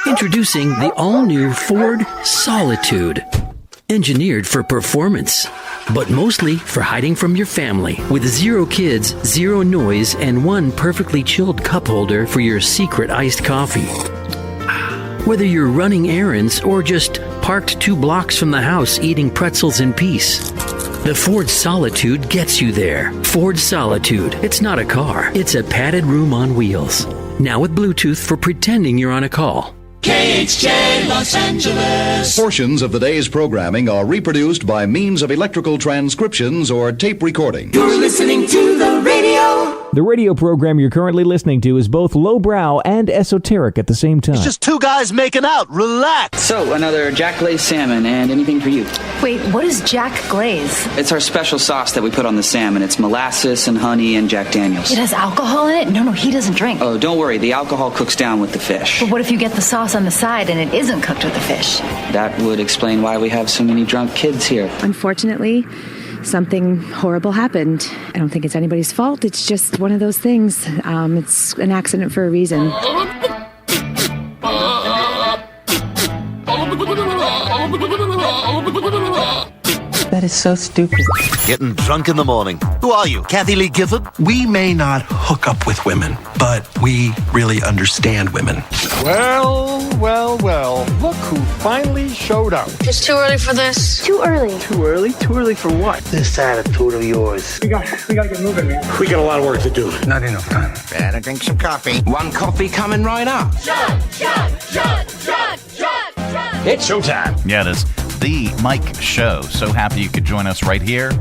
Introducing the all-new Ford Solitude. Engineered for performance, but mostly for hiding from your family. With 0 kids, 0 noise, and 1 perfectly chilled cup holder for your secret iced coffee. Whether you're running errands or just parked 2 blocks from the house eating pretzels in peace, the Ford Solitude gets you there. Ford Solitude. It's not a car. It's a padded room on wheels. Now with Bluetooth for pretending you're on a call. KHJ Los Angeles. Portions of the day's programming are reproduced by means of electrical transcriptions or tape recording. You're listening to the radio. The radio program you're currently listening to is both lowbrow and esoteric at the same time. It's just 2 guys making out. Relax. So, another Jack Glaze salmon and anything for you. Wait, what is Jack Glaze? It's our special sauce that we put on the salmon. It's molasses and honey and Jack Daniels. It has alcohol in it? No, he doesn't drink. Oh, don't worry. The alcohol cooks down with the fish. But what if you get the sauce on the side and it isn't cooked with the fish? That would explain why we have so many drunk kids here. Unfortunately, something horrible happened. I don't think it's anybody's fault. It's just one of those things. It's an accident for a reason. That is so stupid. Getting drunk in the morning. Who are you, Kathy Lee Gifford? We may not hook up with women, but we really understand women. Well, look who finally showed up. It's too early for this. Too early. Too early? Too early for what? This attitude of yours. We gotta get moving, man. We got a lot of work to do. Not enough time. Better drink some coffee. 1 coffee coming right up. It's showtime. Yeah, it is the Mike Show. So happy you could join us right here,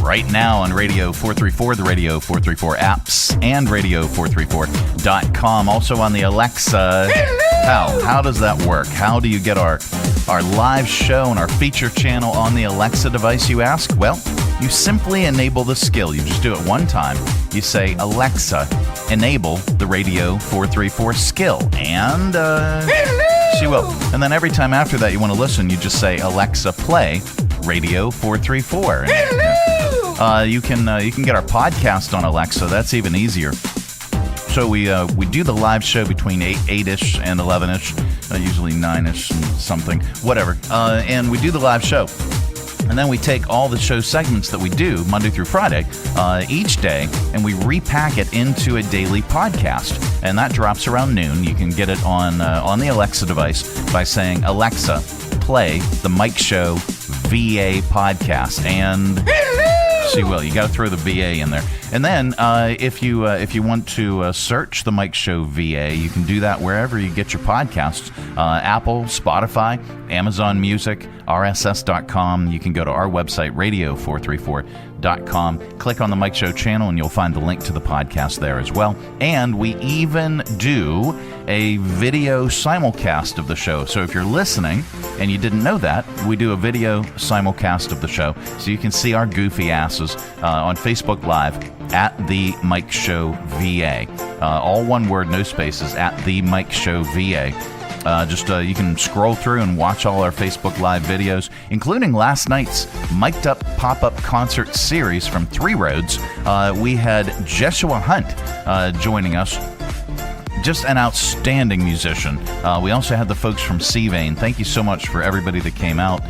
right now on Radio 434, the Radio 434 apps, and radio434.com. Also on the Alexa. How does that work? How do you get our live show and our feature channel on the Alexa device, you ask? Well, you simply enable the skill. You just do it one time. You say, Alexa, enable the Radio 434 skill. And she will. And then every time after that you want to listen, you just say, Alexa, play Radio 434. And, you can get our podcast on Alexa. That's even easier. So we do the live show between 8-ish and 11-ish, usually 9-ish and something, whatever. And we do the live show. And then we take all the show segments that we do Monday through Friday each day, and we repack it into a daily podcast. And that drops around noon. You can get it on the Alexa device by saying, Alexa, play the Mike Show VA podcast. And she will. You got to throw the VA in there. And then if you want to search the Mike Show VA, you can do that wherever you get your podcasts. Apple, Spotify, Amazon Music, RSS.com. You can go to our website, radio434.com. Click on the Mike Show channel, and you'll find the link to the podcast there as well. And we even do a video simulcast of the show. So if you're listening and you didn't know that, we do a video simulcast of the show. So you can see our goofy asses on Facebook Live at The Mike Show VA. All one word, no spaces, at The Mike Show VA. You can scroll through and watch all our Facebook Live videos, including last night's Mic'd Up Pop-Up Concert Series from Three Roads. We had Joshua Hunt joining us. Just an outstanding musician. We also had the folks from Seavane. Thank you so much for everybody that came out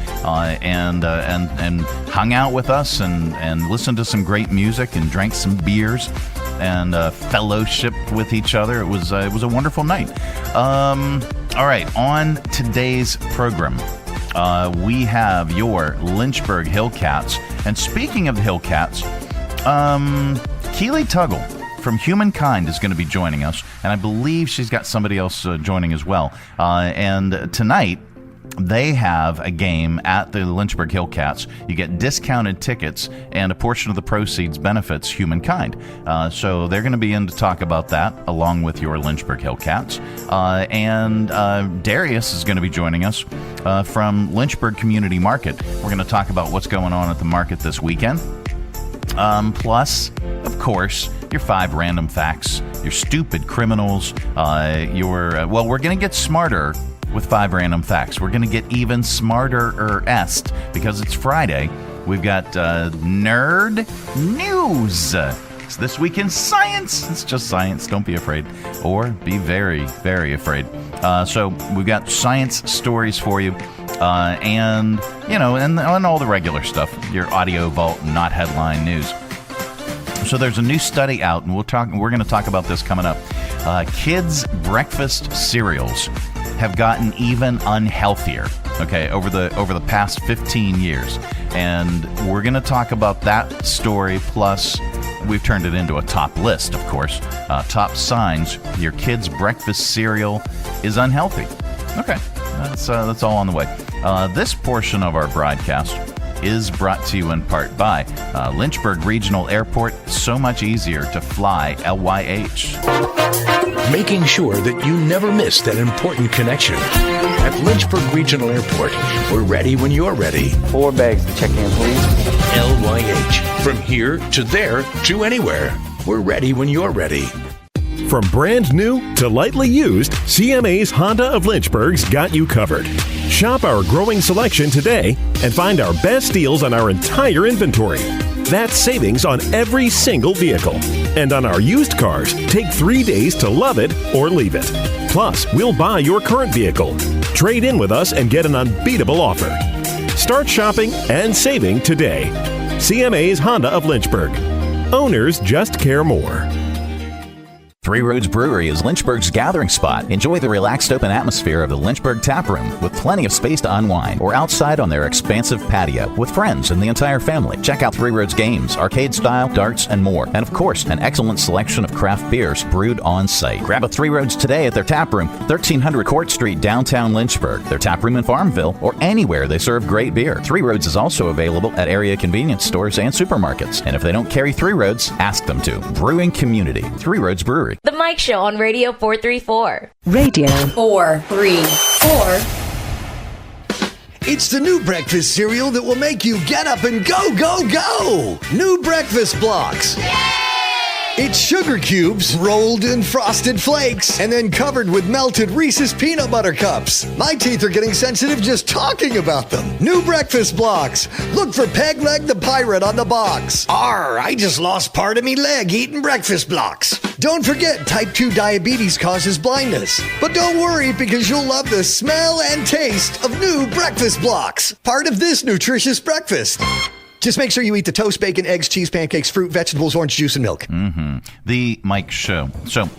and hung out with us and listened to some great music and drank some beers and fellowshipped with each other. It was a wonderful night. All right, on today's program, we have your Lynchburg Hillcats. And speaking of the Hillcats, Keely Tuggle from Humankind is going to be joining us, and I believe she's got somebody else joining as well. And tonight, they have a game at the Lynchburg Hillcats. You get discounted tickets, and a portion of the proceeds benefits Humankind. So they're going to be in to talk about that, along with your Lynchburg Hillcats. And Darrius is going to be joining us from Lynchburg Community Market. We're going to talk about what's going on at the market this weekend. Plus, of course, your 5 random facts, your stupid criminals, we're going to get smarter with 5 random facts. We're going to get even smarter-est because it's Friday. We've got nerd news. topics this week in science. It's just science. Don't be afraid, or be very, very afraid. So we've got science stories for you, and all the regular stuff. Your AudioVault, not headline news. So there's a new study out, and we're going to talk about this coming up. Kids' breakfast cereals have gotten even unhealthier, okay, over the past 15 years. And we're going to talk about that story, plus we've turned it into a top list, of course. Top signs your kid's breakfast cereal is unhealthy. Okay, that's all on the way. This portion of our broadcast is brought to you in part by Lynchburg Regional Airport. So much easier to fly LYH. Making sure that you never miss that important connection. At Lynchburg Regional Airport, we're ready when you're ready. 4 bags to check in, please. LYH. From here to there to anywhere. We're ready when you're ready. From brand new to lightly used, CMA's Honda of Lynchburg's got you covered. Shop our growing selection today and find our best deals on our entire inventory. That's savings on every single vehicle. And on our used cars, take 3 days to love it or leave it. Plus, we'll buy your current vehicle. Trade in with us and get an unbeatable offer. Start shopping and saving today. CMA's Honda of Lynchburg. Owners just care more. Three Roads Brewery is Lynchburg's gathering spot. Enjoy the relaxed open atmosphere of the Lynchburg Tap Room with plenty of space to unwind, or outside on their expansive patio with friends and the entire family. Check out Three Roads games, arcade style, darts, and more. And of course, an excellent selection of craft beers brewed on site. Grab a Three Roads today at their tap room, 1300 Court Street, downtown Lynchburg. Their tap room in Farmville, or anywhere they serve great beer. Three Roads is also available at area convenience stores and supermarkets. And if they don't carry Three Roads, ask them to. Brewing community. Three Roads Brewery. The Mike Show on Radio 434. Radio 434. It's the new breakfast cereal that will make you get up and go, go, go! New breakfast blocks. Yay! It's sugar cubes rolled in frosted flakes and then covered with melted Reese's peanut butter cups. My teeth are getting sensitive just talking about them. New breakfast blocks. Look for Pegleg the Pirate on the box. Arr, I just lost part of me leg eating breakfast blocks. Don't forget, type 2 diabetes causes blindness. But don't worry, because you'll love the smell and taste of new breakfast blocks. Part of this nutritious breakfast. Just make sure you eat the toast, bacon, eggs, cheese, pancakes, fruit, vegetables, orange juice, and milk. Mm-hmm. The Mike Show. So, all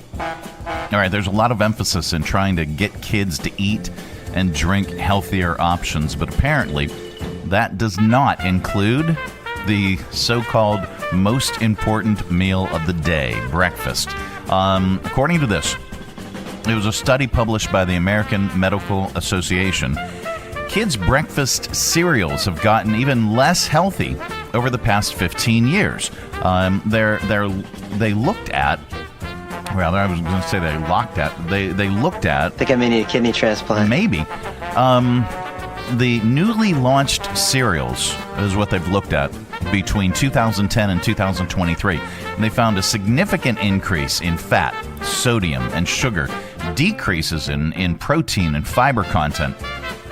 right, there's a lot of emphasis in trying to get kids to eat and drink healthier options, but apparently that does not include the so-called most important meal of the day, breakfast. According to this, it was a study published by the American Medical Association. Kids' breakfast cereals have gotten even less healthy over the past 15 years. They looked at. Well, I was going to say they looked at. They looked at. I think I may need a kidney transplant. Maybe. The newly launched cereals is what they've looked at between 2010 and 2023. And they found a significant increase in fat, sodium, and sugar, decreases in protein and fiber content.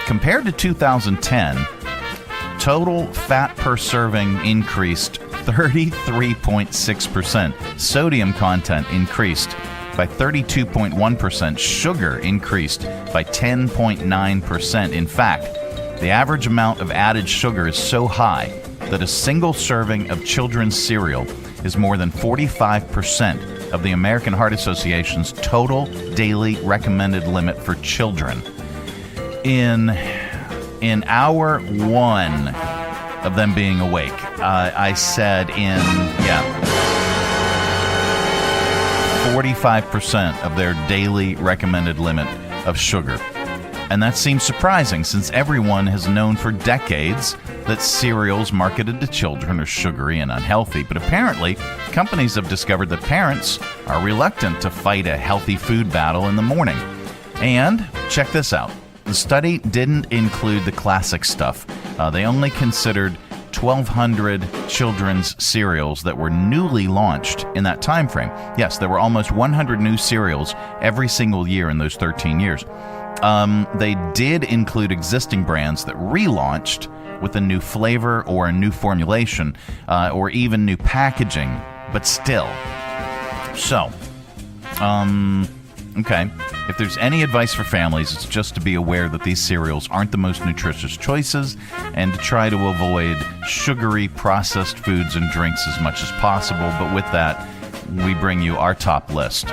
Compared to 2010, total fat per serving increased 33.6%. Sodium content increased by 32.1%. Sugar increased by 10.9%. In fact, the average amount of added sugar is so high that a single serving of children's cereal is more than 45% of the American Heart Association's total daily recommended limit for children. In hour one of them being awake, I said 45% of their daily recommended limit of sugar. And that seems surprising, since everyone has known for decades that cereals marketed to children are sugary and unhealthy. But apparently, companies have discovered that parents are reluctant to fight a healthy food battle in the morning. And check this out. The study didn't include the classic stuff. They only considered 1,200 children's cereals that were newly launched in that time frame. Yes, there were almost 100 new cereals every single year in those 13 years. They did include existing brands that relaunched with a new flavor or a new formulation or even new packaging. but still. So, okay. If there's any advice for families, it's just to be aware that these cereals aren't the most nutritious choices and to try to avoid sugary processed foods and drinks as much as possible. But with that, we bring you our top list.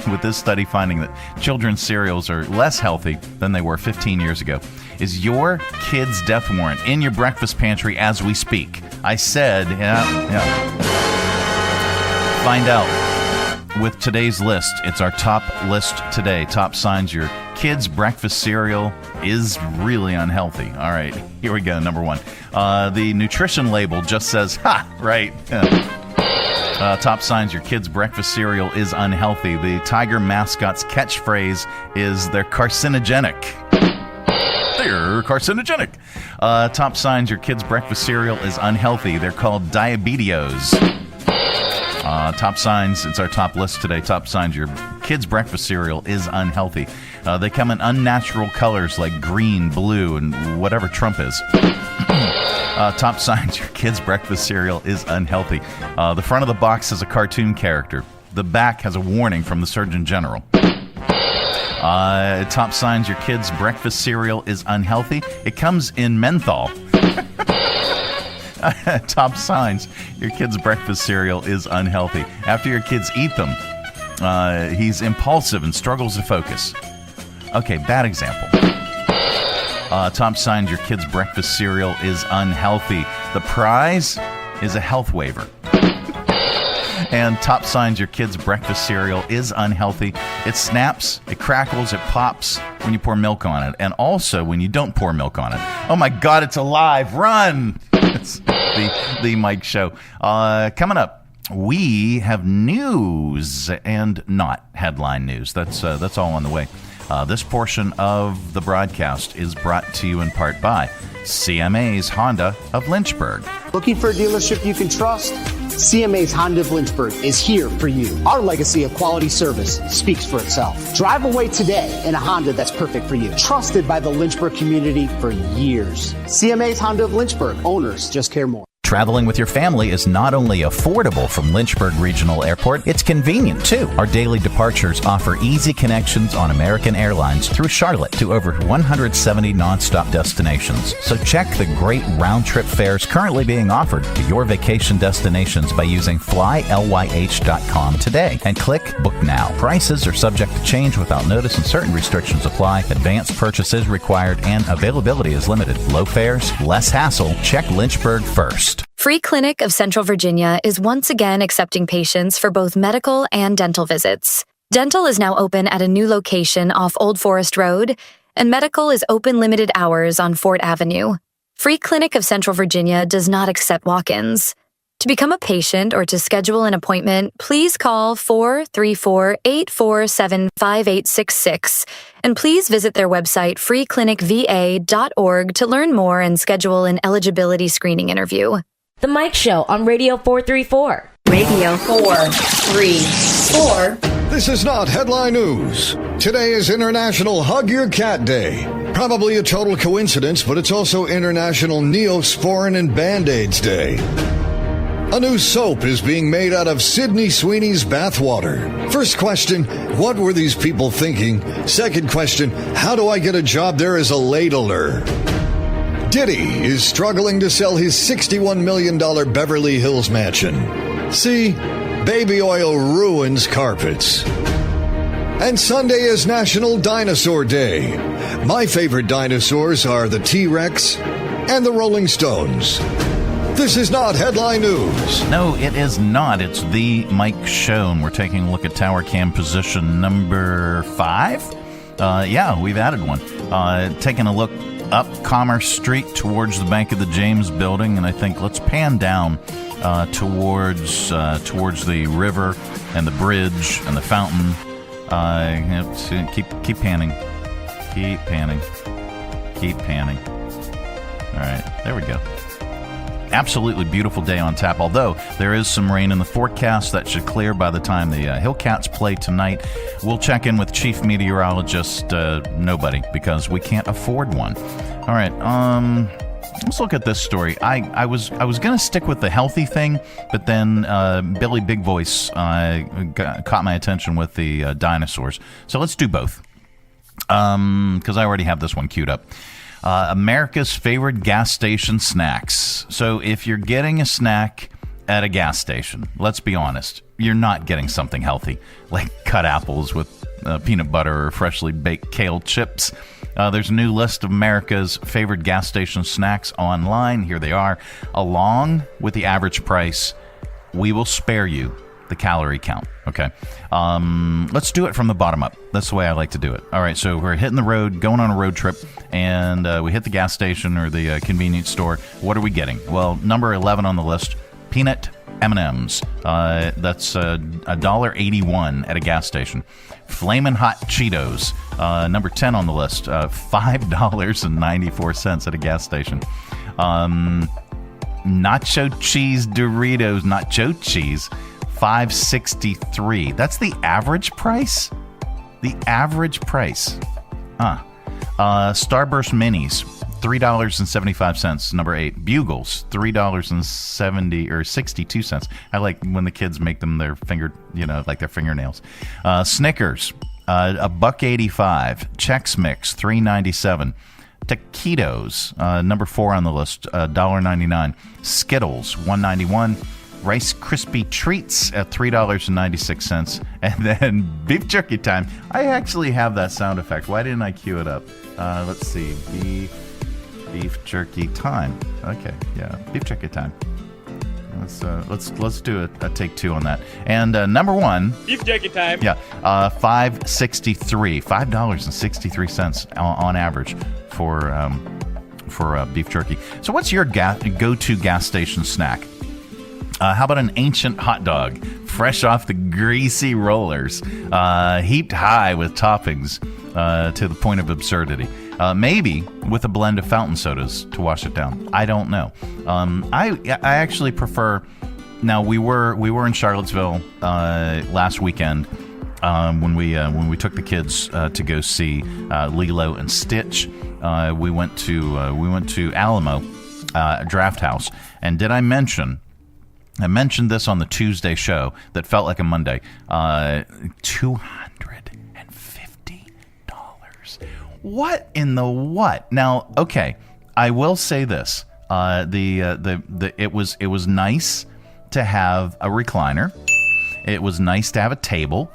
With this study finding that children's cereals are less healthy than they were 15 years ago. Is your kid's death warrant in your breakfast pantry as we speak? I said, yeah. Find out with today's list. It's our top list today. Top signs your kid's breakfast cereal is really unhealthy. All right, here we go. Number one. The nutrition label just says, ha, right. Top signs your kid's breakfast cereal is unhealthy. The Tiger mascot's catchphrase is they're carcinogenic. They're carcinogenic. Top signs your kid's breakfast cereal is unhealthy. They're called diabetios. Top signs, it's our top list today. Top signs your kid's breakfast cereal is unhealthy. They come in unnatural colors like green, blue, and whatever Trump is. Top signs your kid's breakfast cereal is unhealthy. The front of the box has a cartoon character. The back has a warning from the Surgeon General. Top signs your kid's breakfast cereal is unhealthy. It comes in menthol. Top signs your kid's breakfast cereal is unhealthy. After your kids eat them, he's impulsive and struggles to focus. Okay, bad example. Top signs your kid's breakfast cereal is unhealthy. The prize is a health waiver. And top signs your kid's breakfast cereal is unhealthy. It snaps, it crackles, it pops when you pour milk on it. And also when you don't pour milk on it. Oh my God, it's alive. Run! It's the Mike Show. Coming up, we have news and not headline news. That's all on the way. This portion of the broadcast is brought to you in part by CMA's Honda of Lynchburg. Looking for a dealership you can trust? CMA's Honda of Lynchburg is here for you. Our legacy of quality service speaks for itself. Drive away today in a Honda that's perfect for you. Trusted by the Lynchburg community for years. CMA's Honda of Lynchburg. Owners just care more. Traveling with your family is not only affordable from Lynchburg Regional Airport, it's convenient too. Our daily departures offer easy connections on American Airlines through Charlotte to over 170 nonstop destinations. So check the great round-trip fares currently being offered to your vacation destinations by using flylyh.com today and click Book Now. Prices are subject to change without notice and certain restrictions apply. Advanced purchase is required and availability is limited. Low fares, less hassle. Check Lynchburg first. Free Clinic of Central Virginia is once again accepting patients for both medical and dental visits. Dental is now open at a new location off Old Forest Road, and medical is open limited hours on Fort Avenue. Free Clinic of Central Virginia does not accept walk-ins. To become a patient or to schedule an appointment, please call 434-847-5866, and please visit their website freeclinicva.org to learn more and schedule an eligibility screening interview. The Mike Show on Radio 434. Radio 434. This is not headline news. Today is International Hug Your Cat Day. Probably a total coincidence, but it's also International Neosporin and Band-Aids Day. A new soap is being made out of Sydney Sweeney's bathwater. First question, what were these people thinking? Second question, how do I get a job there as a ladler? Diddy is struggling to sell his $61 million Beverly Hills mansion. See, baby oil ruins carpets. And Sunday is National Dinosaur Day. My favorite dinosaurs are the T-Rex and the Rolling Stones. This is not headline news. No, it is not. It's the Mike Show, and we're taking a look at tower cam position number 5. Yeah, we've added one. Taking a look up Commerce Street towards the Bank of the James building, and I think let's pan down towards the river and the bridge and the fountain. Keep panning. Keep panning. Keep panning. All right, there we go. Absolutely beautiful day on tap, although there is some rain in the forecast. That should clear by the time the Hillcats play tonight. We'll check in with Chief Meteorologist nobody, because we can't afford one. All right, let's look at this story. I was going to stick with the healthy thing, but then Billy Big Voice caught my attention with the dinosaurs. So let's do both, because I already have this one queued up. America's favorite gas station snacks. So if you're getting a snack at a gas station, let's be honest, you're not getting something healthy, like cut apples with peanut butter or freshly baked kale chips. There's a new list of America's favorite gas station snacks online. Here they are. Along with the average price, we will spare you the calorie count. Okay. Let's do it from the bottom up. That's the way I like to do it. All right. So we're hitting the road, going on a road trip, and we hit the gas station or the convenience store. What are we getting? Well, number 11 on the list, peanut M&Ms. That's $1.81 at a gas station. Flamin' Hot Cheetos, number 10 on the list, $5.94 at a gas station. Nacho Cheese Doritos, nacho cheese, $5.63. That's the average price? The average price. Starburst Minis, $3.75, number 8. Bugles, $3.62. I like when the kids make them their like their fingernails. Snickers, $1.85. Chex Mix, $3.97. Taquitos, number 4 on the list, $1.99. Skittles, $1.91. Rice Krispie Treats at $3.96. And then beef jerky time. I actually have that sound effect. Why didn't I cue it up? Let's see. Beef jerky time. Okay, yeah, beef jerky time. Let's do a take 2 on that. And number 1, beef jerky time. Yeah, $5.63 on average for beef jerky. So, what's your go-to gas station snack? How about an ancient hot dog, fresh off the greasy rollers, heaped high with toppings to the point of absurdity? Maybe with a blend of fountain sodas to wash it down. I don't know. I actually prefer. Now we were in Charlottesville last weekend when we took the kids to go see Lilo and Stitch. We went to Alamo Draft House, and did I mentioned this on the Tuesday show that felt like a Monday. $250. What in the what? Now, okay, I will say this: it was nice to have a recliner. It was nice to have a table.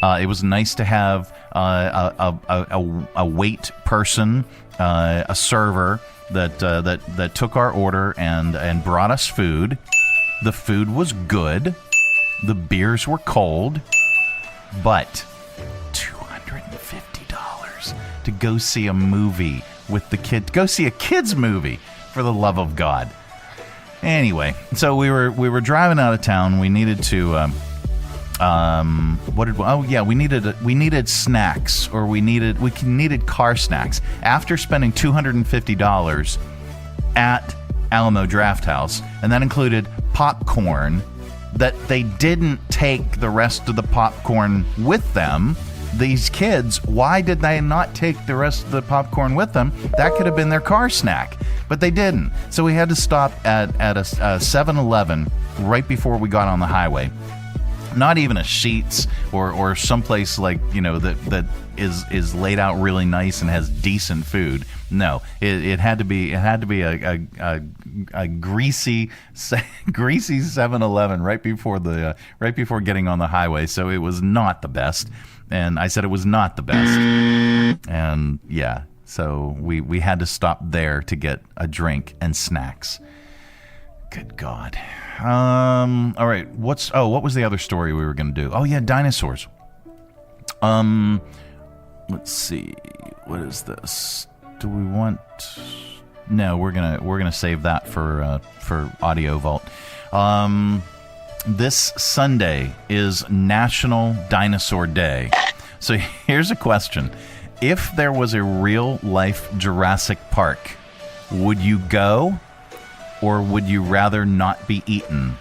It was nice to have a wait person, a server that took our order and brought us food. The food was good. The beers were cold, but $250 to go see a movie with the kid. Go see a kids movie, for the love of God. Anyway, so we were driving out of town. We needed to we needed snacks, or we needed car snacks. After spending $250 at Alamo Draft House, and that included popcorn, that they didn't take the rest of the popcorn with them. These kids, why did they not take the rest of the popcorn with them? That could have been their car snack, but they didn't. So we had to stop at a 7-Eleven right before we got on the highway. Not even a Sheetz or someplace like, that is laid out really nice and has decent food. No, it had to be a greasy 7-Eleven right before getting on the highway. So it was not the best, and I said it was not the best, and yeah, so we had to stop there to get a drink and snacks. Good God. All right. What was the other story we were going to do? Oh yeah, dinosaurs. Let's see. What is this? Do we want? No, we're gonna save that for AudioVault. This Sunday is National Dinosaur Day. So here's a question: if there was a real life Jurassic Park, would you go? Or would you rather not be eaten?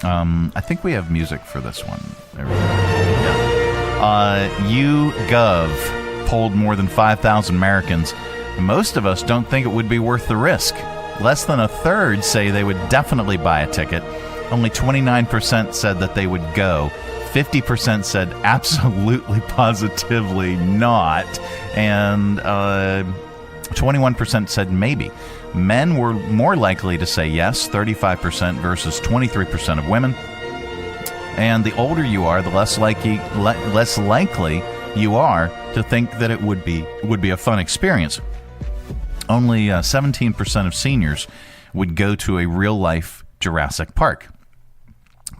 I think we have music for this one. There we go. Yeah. YouGov polled more than 5,000 Americans. Most of us don't think it would be worth the risk. Less than a third say they would definitely buy a ticket. Only 29% said that they would go. 50% said absolutely, positively not. And 21% said maybe. Men were more likely to say yes, 35% versus 23% of women. And the older you are, the less likely you are to think that it would be a fun experience. Only 17% of seniors would go to a real-life Jurassic Park,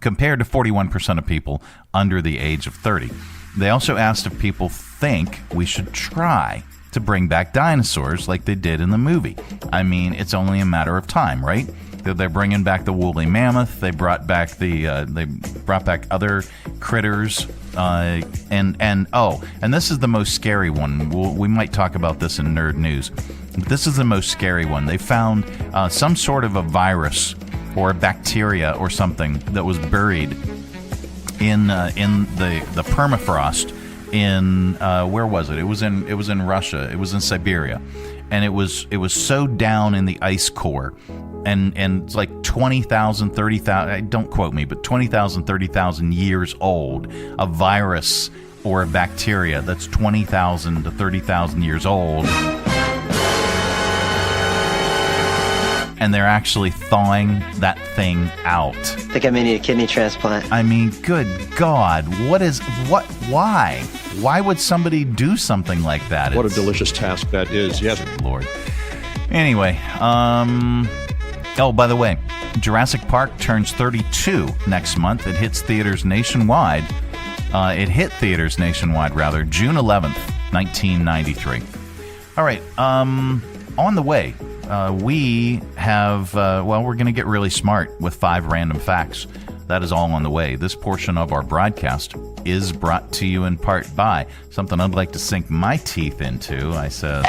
compared to 41% of people under the age of 30. They also asked if people think we should try to bring back dinosaurs like they did in the movie. I mean, it's only a matter of time, right? They're bringing back the woolly mammoth. They brought back other critters, and this is the most scary one. We might talk about this in Nerd News. But this is the most scary one. They found some sort of a virus or a bacteria or something that was buried in the permafrost in where was it? It was in Russia. It was in Siberia, and it was so down in the ice core, and it's like 20,000, 30,000. Don't quote me, but 20,000, 30,000 years old. A virus or a bacteria that's 20,000 to 30,000 years old. And they're actually thawing that thing out. I think I may need a kidney transplant. I mean, good God. Why? Why would somebody do something like that? What a delicious task that is, yes. Lord. Anyway, by the way, Jurassic Park turns 32 next month. It hits theaters nationwide. It hit theaters nationwide, rather, June 11th, 1993. All right, on the way. We have, we're going to get really smart with 5 random facts. That is all on the way. This portion of our broadcast is brought to you in part by something I'd like to sink my teeth into. I said,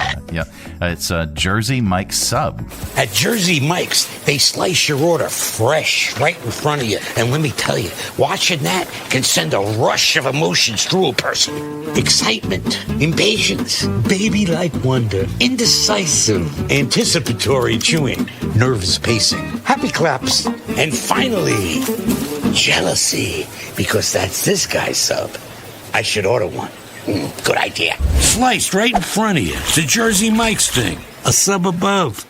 it's Jersey Mike's Sub. At Jersey Mike's, they slice your order fresh right in front of you. And let me tell you, watching that can send a rush of emotions through a person. Excitement, impatience, baby-like wonder, indecisive, anticipatory chewing, nervous pacing, happy claps, and finally, jealousy, because that's this guy's sub. I should order one. Good idea. Sliced right in front of you. It's the Jersey Mike's thing. A sub above.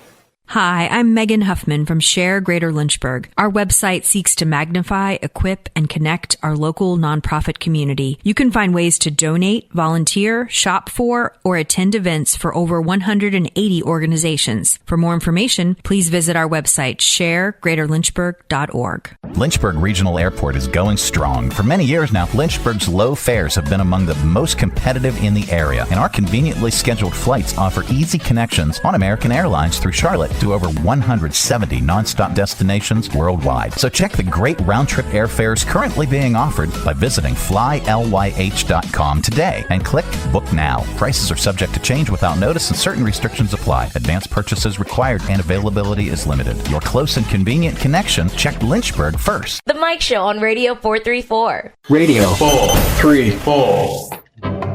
Hi, I'm Megan Huffman from Share Greater Lynchburg. Our website seeks to magnify, equip, and connect our local nonprofit community. You can find ways to donate, volunteer, shop for, or attend events for over 180 organizations. For more information, please visit our website, sharegreaterlynchburg.org. Lynchburg Regional Airport is going strong. For many years now, Lynchburg's low fares have been among the most competitive in the area, and our conveniently scheduled flights offer easy connections on American Airlines through Charlotte to over 170 nonstop destinations worldwide. So check the great round-trip airfares currently being offered by visiting flylyh.com today and click Book Now. Prices are subject to change without notice and certain restrictions apply. Advanced purchases required and availability is limited. Your close and convenient connection, check Lynchburg first. The Mike Show on Radio 434. Radio 434.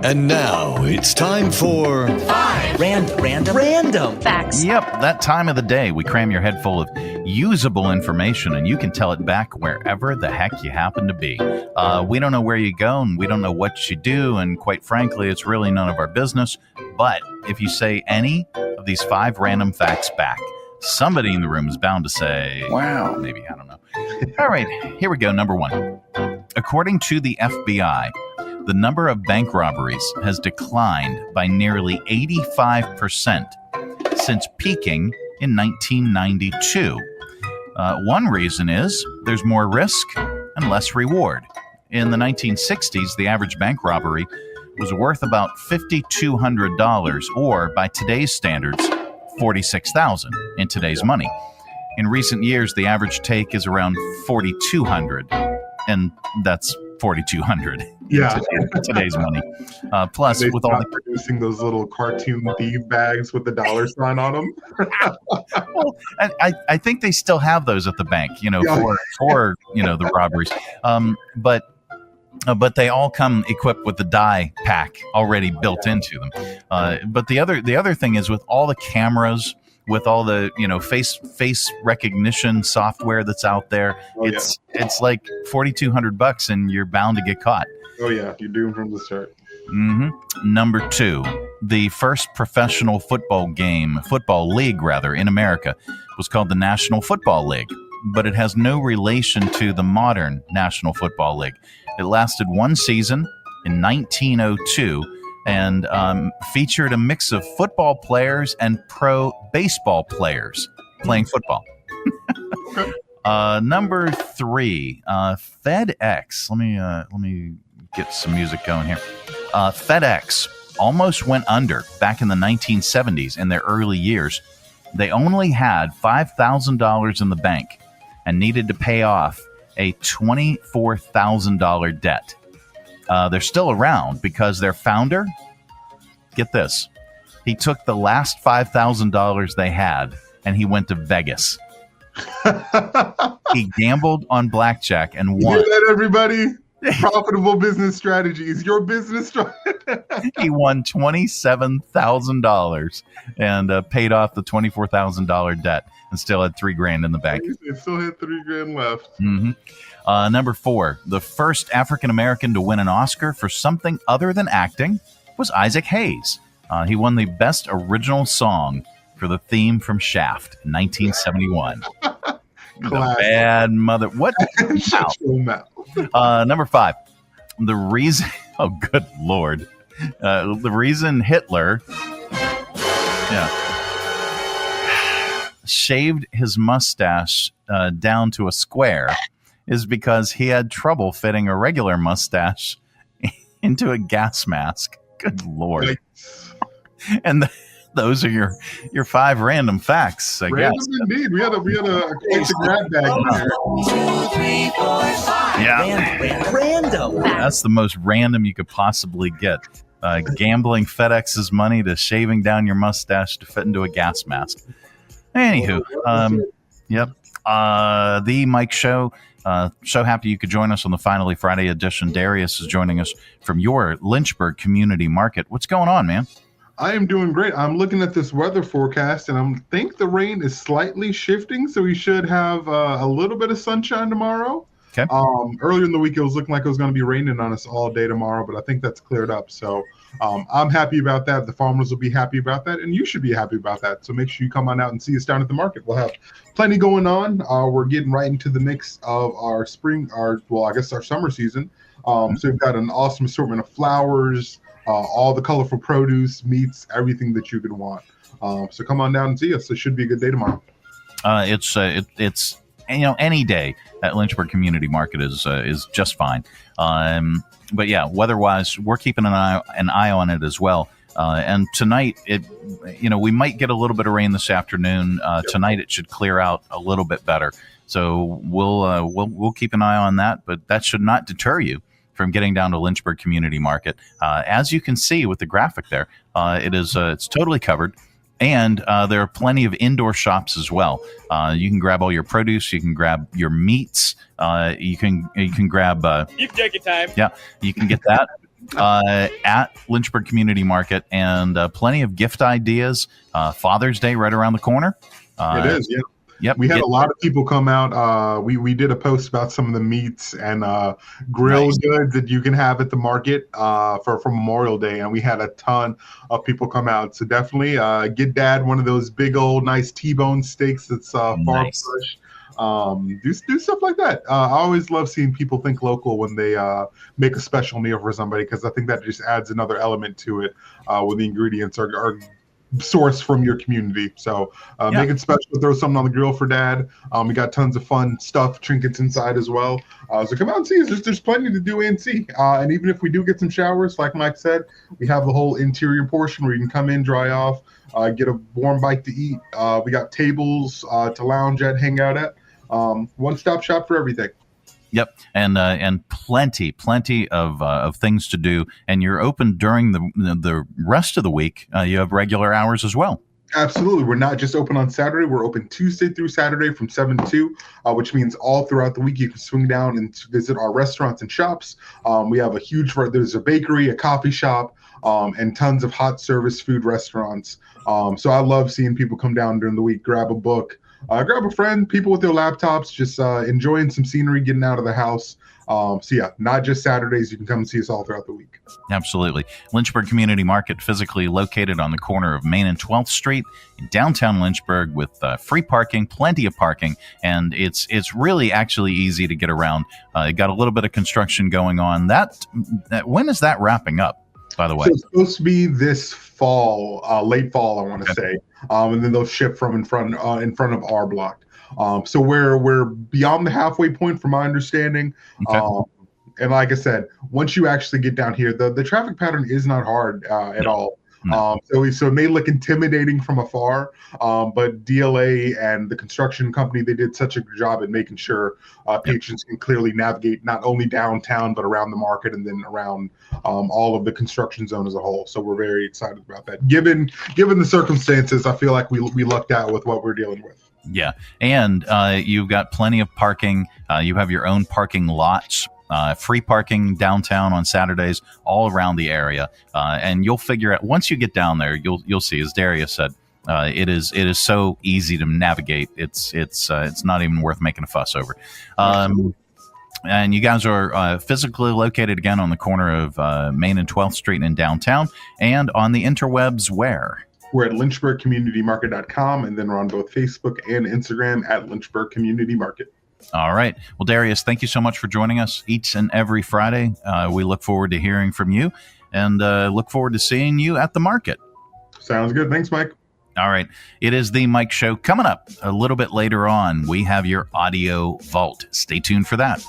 And now it's time for 5 random facts. Yep, that time of the day we cram your head full of usable information, and you can tell it back wherever the heck you happen to be. We don't know where you go, and we don't know what you do, and quite frankly, it's really none of our business. But if you say any of these 5 random facts back, somebody in the room is bound to say, wow, maybe, I don't know. All right, here we go. Number 1. According to the FBI, the number of bank robberies has declined by nearly 85% since peaking in 1992. One reason is there's more risk and less reward. In the 1960s, the average bank robbery was worth about $5,200, or by today's standards, $46,000 in today's money. In recent years, the average take is around $4,200, and that's $4,200 in today's money. Plus, they with all the producing those little cartoon thief bags with the dollar sign on them. Well, I think they still have those at the bank, for the robberies. But they all come equipped with the die pack already built into them. But the other thing is, with all the cameras, with all the face recognition software that's out there. It's like $4,200 and you're bound to get caught. Oh yeah, you're doomed from the start. Number 2, the first professional football league in America was called the National Football League, but it has no relation to the modern National Football League. It lasted one season in 1902 and featured a mix of football players and pro baseball players playing football. Number 3, FedEx. Let me get some music going here. FedEx almost went under back in the 1970s in their early years. They only had $5,000 in the bank and needed to pay off a $24,000 debt. They're still around because their founder, get this, he took the last $5,000 they had and he went to Vegas. He gambled on blackjack and won. You hear that, everybody? Profitable business strategies. Your business strategy. He won $27,000 and paid off the $24,000 debt and still had $3,000 in the bank. It still had $3,000 left. Number 4, the first African American to win an Oscar for something other than acting was Isaac Hayes. He won the Best Original Song for the theme from Shaft in 1971. The bad mother. What? Number 5. The reason. Oh, good Lord. The reason Hitler shaved his mustache down to a square is because he had trouble fitting a regular mustache into a gas mask. Good Lord. And those are your 5 random facts, I guess. Indeed. We had a grab bag here. 2, 3, 4, 5. Yeah. Random. That's the most random you could possibly get. Gambling FedEx's money to shaving down your mustache to fit into a gas mask. Anywho, yep. The Mike Show. So happy you could join us on the Finally Friday edition. Darrius is joining us from your Lynchburg Community Market. What's going on, man? I am doing great. I'm looking at this weather forecast, and I think the rain is slightly shifting, so we should have a little bit of sunshine tomorrow. Okay. Earlier in the week, it was looking like it was going to be raining on us all day tomorrow, but I think that's cleared up. So I'm happy about that. The farmers will be happy about that, and you should be happy about that. So make sure you come on out and see us down at the market. We'll have plenty going on. We're getting right into the mix of our our summer season. So we've got an awesome assortment of flowers, all the colorful produce, meats, everything that you could want. So come on down and see us. It should be a good day tomorrow. It's any day at Lynchburg Community Market is just fine. But yeah, weather-wise, we're keeping an eye on it as well. And tonight, we might get a little bit of rain this afternoon. Tonight, it should clear out a little bit better. So we'll keep an eye on that. But that should not deter you from getting down to Lynchburg Community Market. As you can see with the graphic there, it's totally covered. And there are plenty of indoor shops as well. You can grab all your produce. You can grab your meats. You can grab. You can take your time. Yeah, you can get that at Lynchburg Community Market, and plenty of gift ideas. Father's Day right around the corner. It is. Yeah. Yep. We had a lot of people come out. We did a post about some of the meats and grill goods that you can have at the market for Memorial Day, and we had a ton of people come out. So definitely get Dad one of those big old nice T-bone steaks that's farm fresh. Do stuff like that. I always love seeing people think local when they make a special meal for somebody, because I think that just adds another element to it when the ingredients are source from your community. So make it special, throw something on the grill for Dad. We got tons of fun stuff, trinkets inside as well. So come out and see us. There's plenty to do and see. And even if we do get some showers, like Mike said, we have the whole interior portion where you can come in, dry off, get a warm bite to eat. We got tables to lounge at, hang out at. One-stop shop for everything. Yep, and plenty of things to do, and you're open during the rest of the week. You have regular hours as well. Absolutely. We're not just open on Saturday. We're open Tuesday through Saturday from 7 to 2, which means all throughout the week you can swing down and visit our restaurants and shops. We have there's a bakery, a coffee shop, and tons of hot service food restaurants. So I love seeing people come down during the week, grab a book, grab a friend, people with their laptops, just enjoying some scenery, getting out of the house. So yeah, not just Saturdays. You can come and see us all throughout the week. Absolutely. Lynchburg Community Market, physically located on the corner of Main and 12th Street in downtown Lynchburg, with free parking, plenty of parking, and it's really actually easy to get around. Got a little bit of construction going on. That when is that wrapping up, by the way? So it's supposed to be this fall, late fall, I want to say, and then they'll ship from in front of our block. So we're beyond the halfway point, from my understanding. Okay. And like I said, once you actually get down here, the traffic pattern is not hard at all. No. So it may look intimidating from afar, but DLA and the construction company, they did such a good job at making sure patrons can clearly navigate not only downtown, but around the market and then around all of the construction zone as a whole. So we're very excited about that. Given the circumstances, I feel like we lucked out with what we're dealing with. Yeah, and you've got plenty of parking. You have your own parking lots. Free parking downtown on Saturdays, all around the area, and you'll figure out once you get down there. You'll see, as Darrius said, it is so easy to navigate. It's not even worth making a fuss over. And you guys are physically located again on the corner of Main and 12th Street in downtown, and on the interwebs where. We're at lynchburgcommunitymarket.com, and then we're on both Facebook and Instagram at Lynchburg Community Market. All right. Well, Darrius, thank you so much for joining us each and every Friday. We look forward to hearing from you, and look forward to seeing you at the market. Sounds good. Thanks, Mike. All right. It is the Mike Show. Coming up a little bit later on, we have your Audio Vault. Stay tuned for that.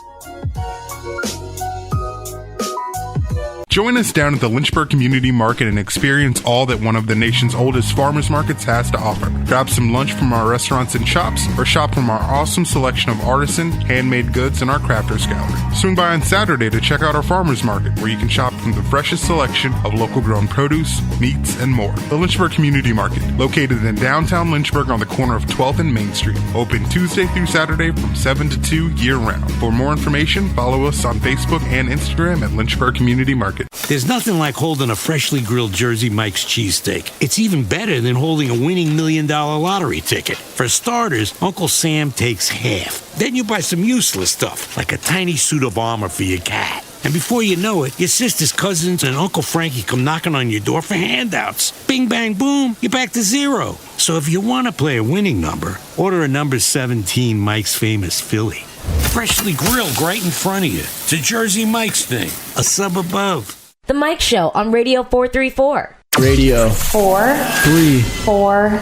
Join us down at the Lynchburg Community Market and experience all that one of the nation's oldest farmers markets has to offer. Grab some lunch from our restaurants and shops, or shop from our awesome selection of artisan, handmade goods in our crafters gallery. Swing by on Saturday to check out our farmers market, where you can shop from the freshest selection of local grown produce, meats, and more. The Lynchburg Community Market, located in downtown Lynchburg on the corner of 12th and Main Street. Open Tuesday through Saturday from 7 to 2 year-round. For more information, follow us on Facebook and Instagram at Lynchburg Community Market. There's nothing like holding a freshly grilled Jersey Mike's cheesesteak. It's even better than holding a winning $1 million lottery ticket. For starters, Uncle Sam takes half. Then you buy some useless stuff, like a tiny suit of armor for your cat. And before you know it, your sister's cousins and Uncle Frankie come knocking on your door for handouts. Bing, bang, boom, you're back to zero. So if you want to play a winning number, order a number 17 Mike's Famous Philly. Freshly grilled right in front of you. It's a Jersey Mike's thing, a sub above. The Mike Show on Radio 434. Radio 434.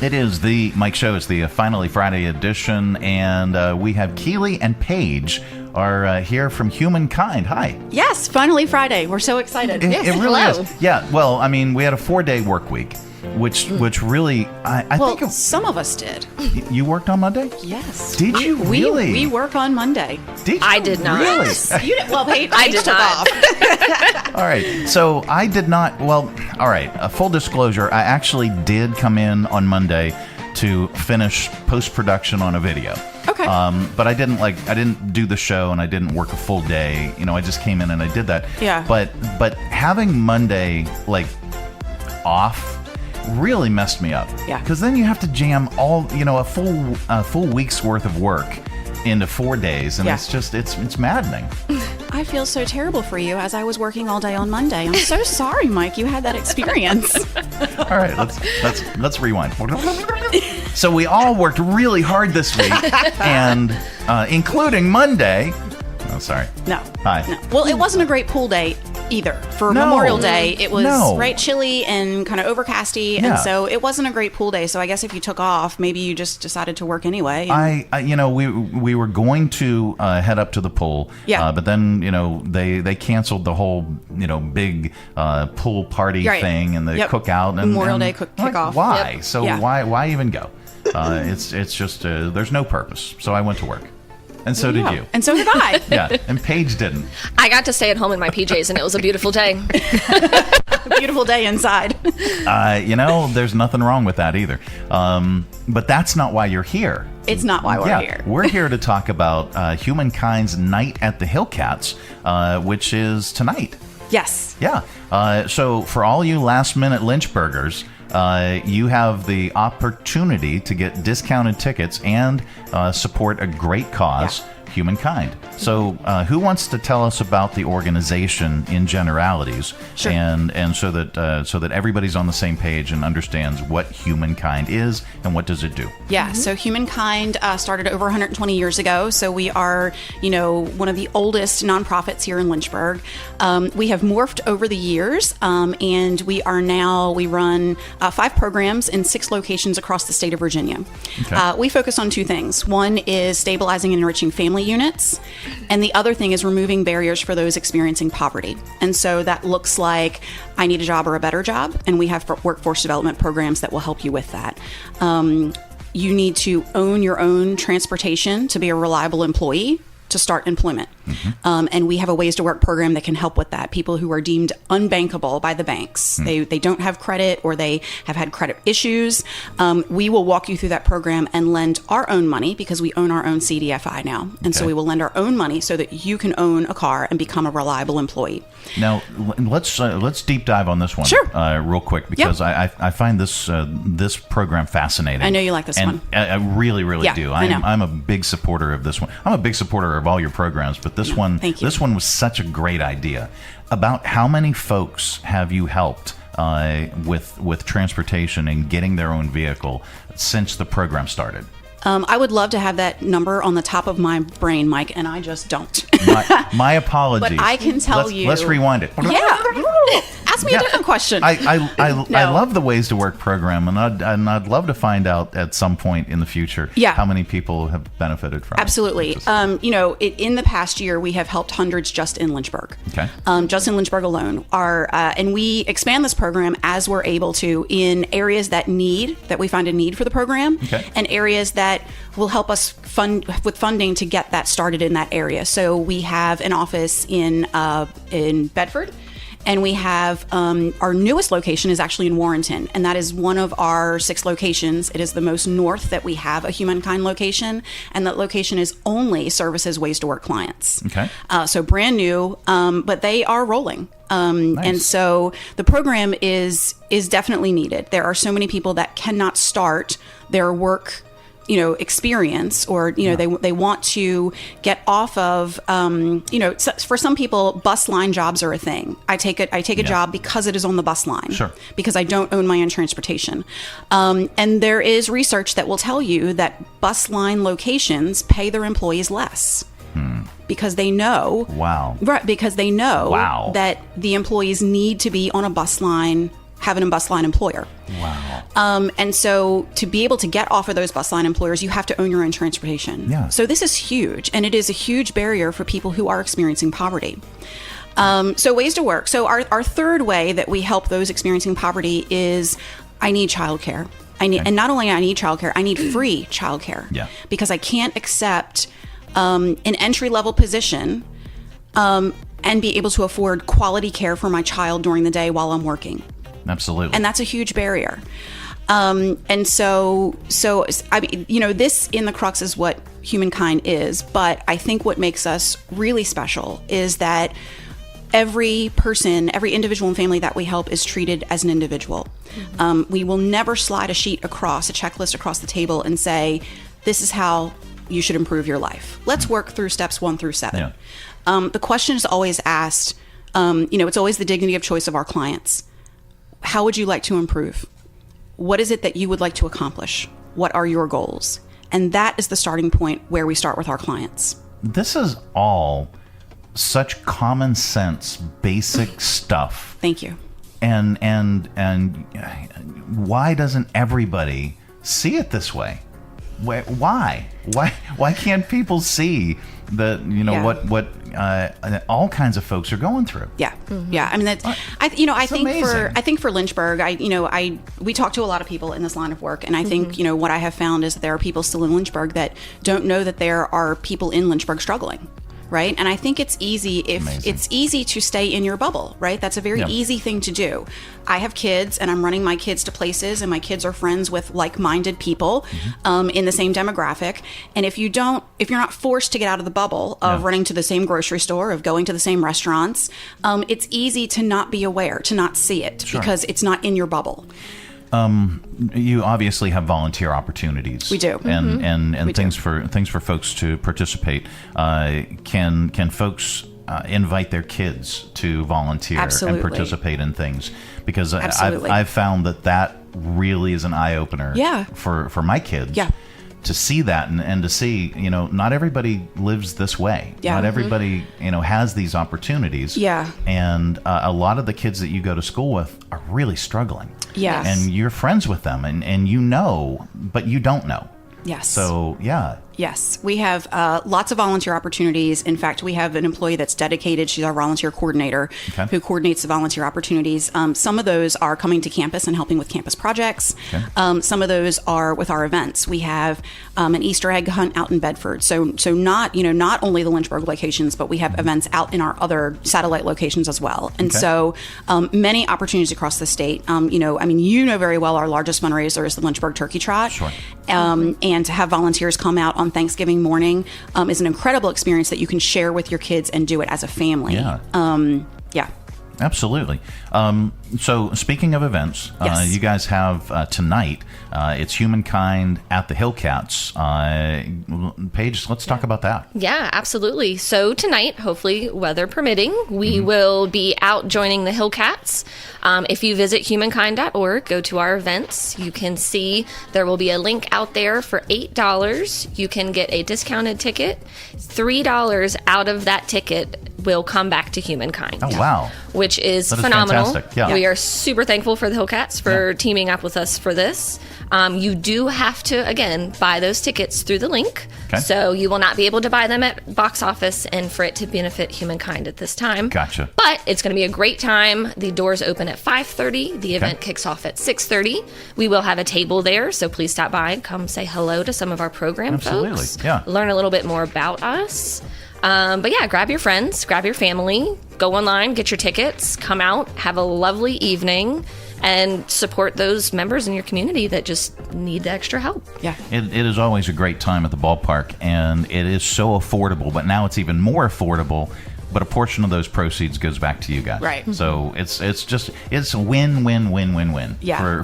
It is the Mike Show. It's the Finally Friday edition, and we have Keely and Paige are here from Humankind. Hi. Yes, finally Friday. We're so excited. It really is. Yeah, well, I mean, we had a 4-day work week, which really, I think... some of us did. You worked on Monday? Yes. Did you really? We work on Monday. Did you? I did not. Really? Yes. You did, well, I did not. All right. So I did not. Well, all right. Full disclosure, I actually did come in on Monday to finish post-production on a video. Okay. But I didn't do the show, and I didn't work a full day. You know, I just came in and I did that. Yeah. But having Monday off really messed me up. Yeah. Because then you have to jam a full week's worth of work into 4 days, and it's maddening. I feel so terrible for you, as I was working all day on Monday. I'm so sorry, Mike. You had that experience. All right, let's rewind. So we all worked really hard this week, and including Monday. Oh, sorry. No. Hi. No. Well, it wasn't a great pool day either. For Memorial Day, it was right chilly and kind of overcasty, and so it wasn't a great pool day. So I guess if you took off, maybe you just decided to work anyway. We were going to head up to the pool, but then they canceled the whole big pool party thing and the cookout and Memorial Day kickoff. Why? Yep. So why even go? It's just there's no purpose. So I went to work. And so did you. And so did I. Yeah, and Paige didn't. I got to stay at home in my PJs, and it was a beautiful day. A beautiful day inside. There's nothing wrong with that either. But that's not why you're here. It's not why we're here. We're here to talk about Humankind's Night at the Hillcats, which is tonight. Yes. Yeah. So for all you last-minute Lynchburgers, you have the opportunity to get discounted tickets and support a great cause, Humankind. So who wants to tell us about the organization in generalities, Sure. and so that everybody's on the same page and understands what Humankind is and what does it do? Yeah, so Humankind started over 120 years ago. So we are, one of the oldest nonprofits here in Lynchburg. We have morphed over the years, and we run 5 programs in 6 locations across the state of Virginia. Okay. We focus on 2 things. One is stabilizing and enriching family units, and the other thing is removing barriers for those experiencing poverty. And so that looks like I need a job or a better job, and we have workforce development programs that will help you with that. You need to own your own transportation to be a reliable employee to start employment. And we have a Ways to Work program that can help with that. People who are deemed unbankable by the banks, they don't have credit or they have had credit issues. We will walk you through that program and lend our own money because we own our own CDFI now. And so we will lend our own money so that you can own a car and become a reliable employee. Now, let's deep dive on this one real quick because I find this program fascinating. I know you like this one. I really, really do. I know. I'm a big supporter of this one. I'm a big supporter of all your programs, but this one was such a great idea. About how many folks have you helped with transportation and getting their own vehicle since the program started? I would love to have that number on the top of my brain, Mike, and I just don't. My apologies. But I can tell you. Let's rewind it. Yeah. Ask me a different question. I love the Ways to Work program, and I'd love to find out at some point in the future how many people have benefited from it. Absolutely. In the past year, we have helped hundreds just in Lynchburg. Okay. Just in Lynchburg alone. And we expand this program as we're able to in areas that we find a need for the program, and areas that will help us with funding to get that started in that area. So we have an office in Bedford. And we have our newest location is actually in Warrenton, and that is one of our 6 locations. It is the most north that we have a Humankind location, and that location is only services Ways to Work clients. Okay. So brand new, but they are rolling. Nice. And so the program is definitely needed. There are so many people that cannot start their work experience, or they want to get off of for some people bus line jobs are a thing. I take a job because it is on the bus line, because I don't own my own transportation, and there is research that will tell you that bus line locations pay their employees less. Because they know that the employees need to be on a bus line, having a bus line employer. Wow. And so to be able to get off of those bus line employers, you have to own your own transportation. Yeah. So this is huge, and it is a huge barrier for people who are experiencing poverty. So Ways to Work. So our third way that we help those experiencing poverty is I need childcare. And not only I need childcare, I need free childcare. Yeah. Because I can't accept an entry-level position and be able to afford quality care for my child during the day while I'm working. Absolutely. And that's a huge barrier. And so I mean, this in the crux is what Humankind is. But I think what makes us really special is that every person, every individual and family that we help is treated as an individual. We will never slide a checklist across the table and say, this is how you should improve your life. Let's work through steps 1 through 7. Yeah. The question is always asked, it's always the dignity of choice of our clients. How would you like to improve? What is it that you would like to accomplish? What are your goals? And that is the starting point where we start with our clients. This is all such common sense, basic stuff. Thank you. And why doesn't everybody see it this way? Why can't people see that what all kinds of folks are going through? Yeah, yeah. I mean, I think for Lynchburg, we talk to a lot of people in this line of work, and I think what I have found is that there are people still in Lynchburg that don't know that there are people in Lynchburg struggling. right? And I think it's easy it's easy to stay in your bubble, right? That's a very easy thing to do. I have kids, and I'm running my kids to places, and my kids are friends with like-minded people in the same demographic. And if you're not forced to get out of the bubble of running to the same grocery store, of going to the same restaurants, it's easy to not be aware, to not see it, because it's not in your bubble. You obviously have volunteer opportunities. We do, and things for folks to participate. Can folks invite their kids to volunteer and participate in things? Because I've found that really is an eye opener. For my kids. To see that and to see, not everybody lives this way. Not everybody, has these opportunities. And a lot of the kids that you go to school with are really struggling. And you're friends with them and but you don't know. So, Yes, we have lots of volunteer opportunities. In fact, we have an employee that's dedicated. She's our volunteer coordinator who coordinates the volunteer opportunities. Some of those are coming to campus and helping with campus projects. Some of those are with our events. We have an Easter egg hunt out in Bedford. So not only the Lynchburg locations, but we have events out in our other satellite locations as well. And so many opportunities across the state. Very well our largest fundraiser is the Lynchburg Turkey Trot. And to have volunteers come out on Thanksgiving morning is an incredible experience that you can share with your kids and do it as a family. Absolutely. So speaking of events, you guys have tonight, it's Humankind at the Hillcats. Paige, let's talk about that. Yeah, absolutely. So tonight, hopefully weather permitting, we will be out joining the Hillcats. If you visit humankind.org, go to our events, you can see there will be a link out there for $8. You can get a discounted ticket. $3 out of that ticket will come back to Humankind. Oh, wow. Which is phenomenal. Fantastic. We are super thankful for the Hillcats for teaming up with us for this. You do have to, again, buy those tickets through the link. So you will not be able to buy them at box office and for it to benefit Humankind at this time. Gotcha. But it's going to be a great time. The doors open at 5:30. The event kicks off at 6:30. We will have a table there, so please stop by and come say hello to some of our program folks. Learn a little bit more about us. But grab your friends, grab your family, go online, get your tickets, come out, have a lovely evening, and support those members in your community that just need the extra help. It is always a great time at the ballpark, and it is so affordable, but now it's even more affordable. But a portion of those proceeds goes back to you guys. So it's a win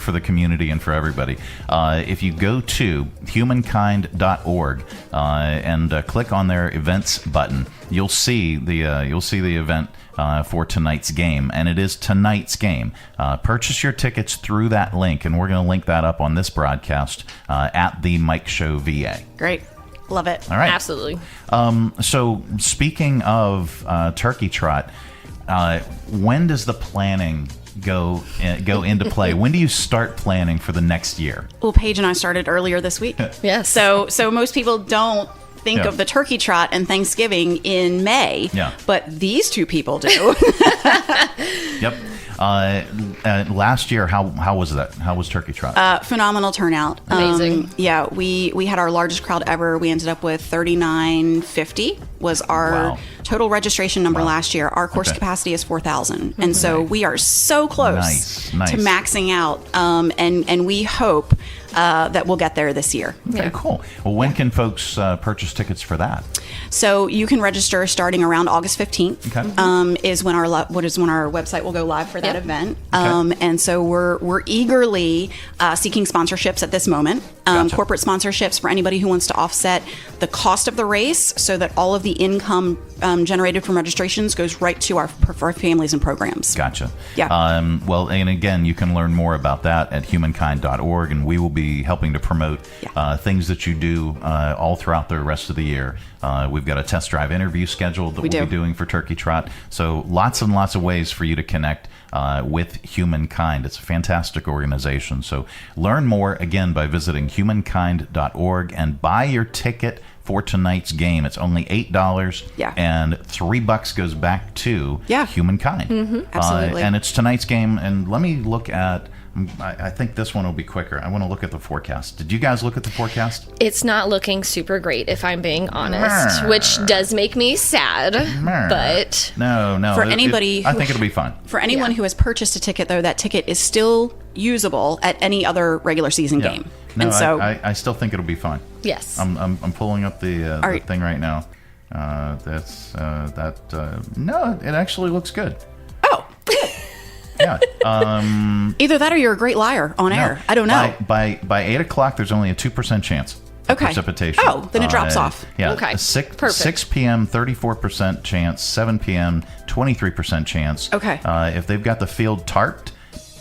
for the community and for everybody. If you go to humankind.org and click on their events button, you'll see the event for tonight's game, and it is tonight's game. Purchase your tickets through that link, and we're going to link that up on this broadcast at the Mike Show VA. Great. Love it. All right. Absolutely. So speaking of Turkey Trot, when does the planning go into play? When do you start planning for the next year? Well, Paige and I started earlier this week. So most people don't think of the Turkey Trot and Thanksgiving in May, but these two people do. Last year, how was that? How was Turkey Trot? Phenomenal turnout. Amazing. We had our largest crowd ever. We ended up with 3,950 was our total registration number last year. Our course capacity is 4,000, and so we are so close to maxing out. And we hope that we'll get there this year. Okay, cool. Well, when can folks purchase tickets for that? So you can register starting around August 15th. Is when our website will go live for that event. And so we're eagerly seeking sponsorships at this moment. Corporate sponsorships for anybody who wants to offset the cost of the race, so that all of the income generated from registrations goes right to our families and programs. Gotcha. Well, and again, you can learn more about that at humankind.org, and we will be helping to promote things that you do all throughout the rest of the year. We've got a test drive interview scheduled that we'll be doing for Turkey Trot. So lots and lots of ways for you to connect with Humankind. It's a fantastic organization. So learn more, again, by visiting humankind.org and buy your ticket for tonight's game. It's only $8, and $3 goes back to Humankind. Absolutely. And it's tonight's game. And let me look at I think this one will be quicker. I want to look at the forecast. Did you guys look at the forecast? It's not looking super great, if I'm being honest, which does make me sad. But no. For anybody, I think it'll be fun. For anyone who has purchased a ticket, though, that ticket is still usable at any other regular season game. No, and so I still think it'll be fun. Yes. I'm pulling up the thing right now. No, it actually looks good. Oh. Yeah. Either that or you're a great liar on air. I don't know. By 8 o'clock, there's only a 2% chance of precipitation. Oh, then it drops off. Yeah. Okay. 6 p.m., 34% chance. 7 p.m., 23% chance. Okay. If they've got the field tarped,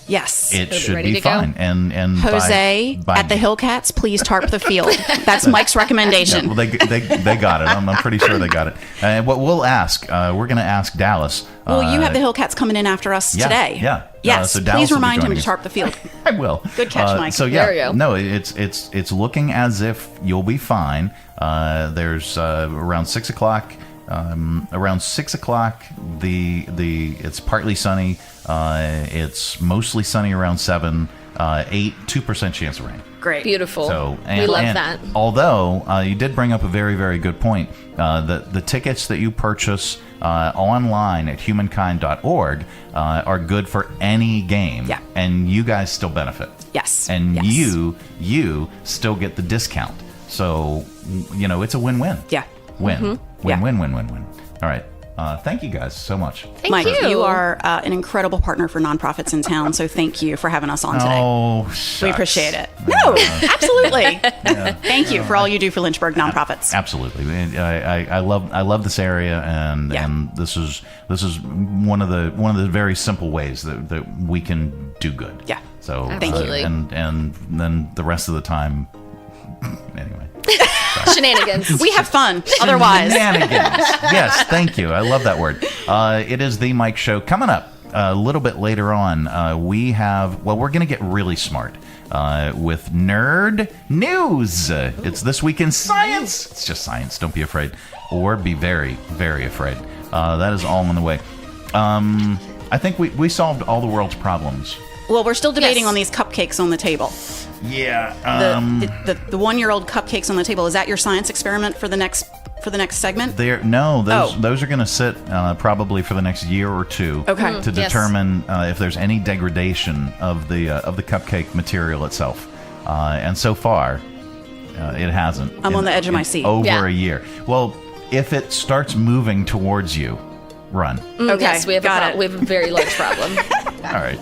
yes, it should be fine. And Jose by at the Hillcats, please tarp the field. That's Mike's recommendation. Yeah, well, they got it. I'm pretty sure they got it. And what we'll ask, we're going to ask Dallas. Well, you have the Hillcats coming in after us today. Yeah. Yes. So Dallas please remind him to us. tarp the field. I will. Good catch, Mike. So there you go. No, it's looking as if you'll be fine. There's around 6 o'clock. Around 6 o'clock, it's partly sunny. It's mostly sunny around 7. 2% chance of rain. Great. Beautiful. So we love that. Although you did bring up a very, very good point. The tickets that you purchase online at humankind.org are good for any game. Yeah. And you guys still benefit. Yes. And yes. you still get the discount. So, it's a win-win. Yeah. Win. Mm-hmm. Win. All right. Thank you guys so much. Mike, you are an incredible partner for nonprofits in town, so thank you for having us on today. Oh, shucks. We appreciate it. No, absolutely. Thank you for all you do for Lynchburg nonprofits. Absolutely. I love this area, and this is one of the very simple ways that we can do good. Yeah. So absolutely. And then the rest of the time, anyway. Shenanigans. We have fun. Otherwise. Shenanigans. Yes, thank you. I love that word. It is the Mike Show. Coming up a little bit later on, we're going to get really smart with Nerd News. It's This Week in Science. It's just science. Don't be afraid. Or be very, very afraid. That is all on the way. I think we solved all the world's problems. Well, we're still debating on these cupcakes on the table. Yeah. The 1-year-old cupcakes on the table, is that your science experiment for the next segment? Those are going to sit probably for the next year or two to determine if there's any degradation of the cupcake material itself. And so far, it hasn't. I'm on the edge of my seat. Over a year. Well, if it starts moving towards you, run. Okay, yes, we have a very large problem. All right.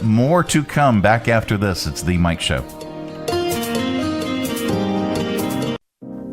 More to come back after this. It's The Mike Show.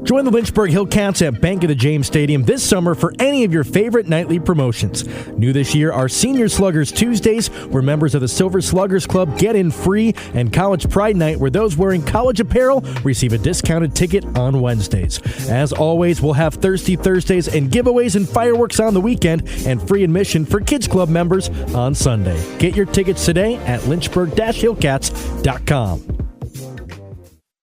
Join the Lynchburg Hillcats at Bank of the James Stadium this summer for any of your favorite nightly promotions. New this year are Senior Sluggers Tuesdays, where members of the Silver Sluggers Club get in free, and College Pride Night, where those wearing college apparel receive a discounted ticket on Wednesdays. As always, we'll have Thirsty Thursdays and giveaways and fireworks on the weekend, and free admission for Kids Club members on Sunday. Get your tickets today at lynchburg-hillcats.com.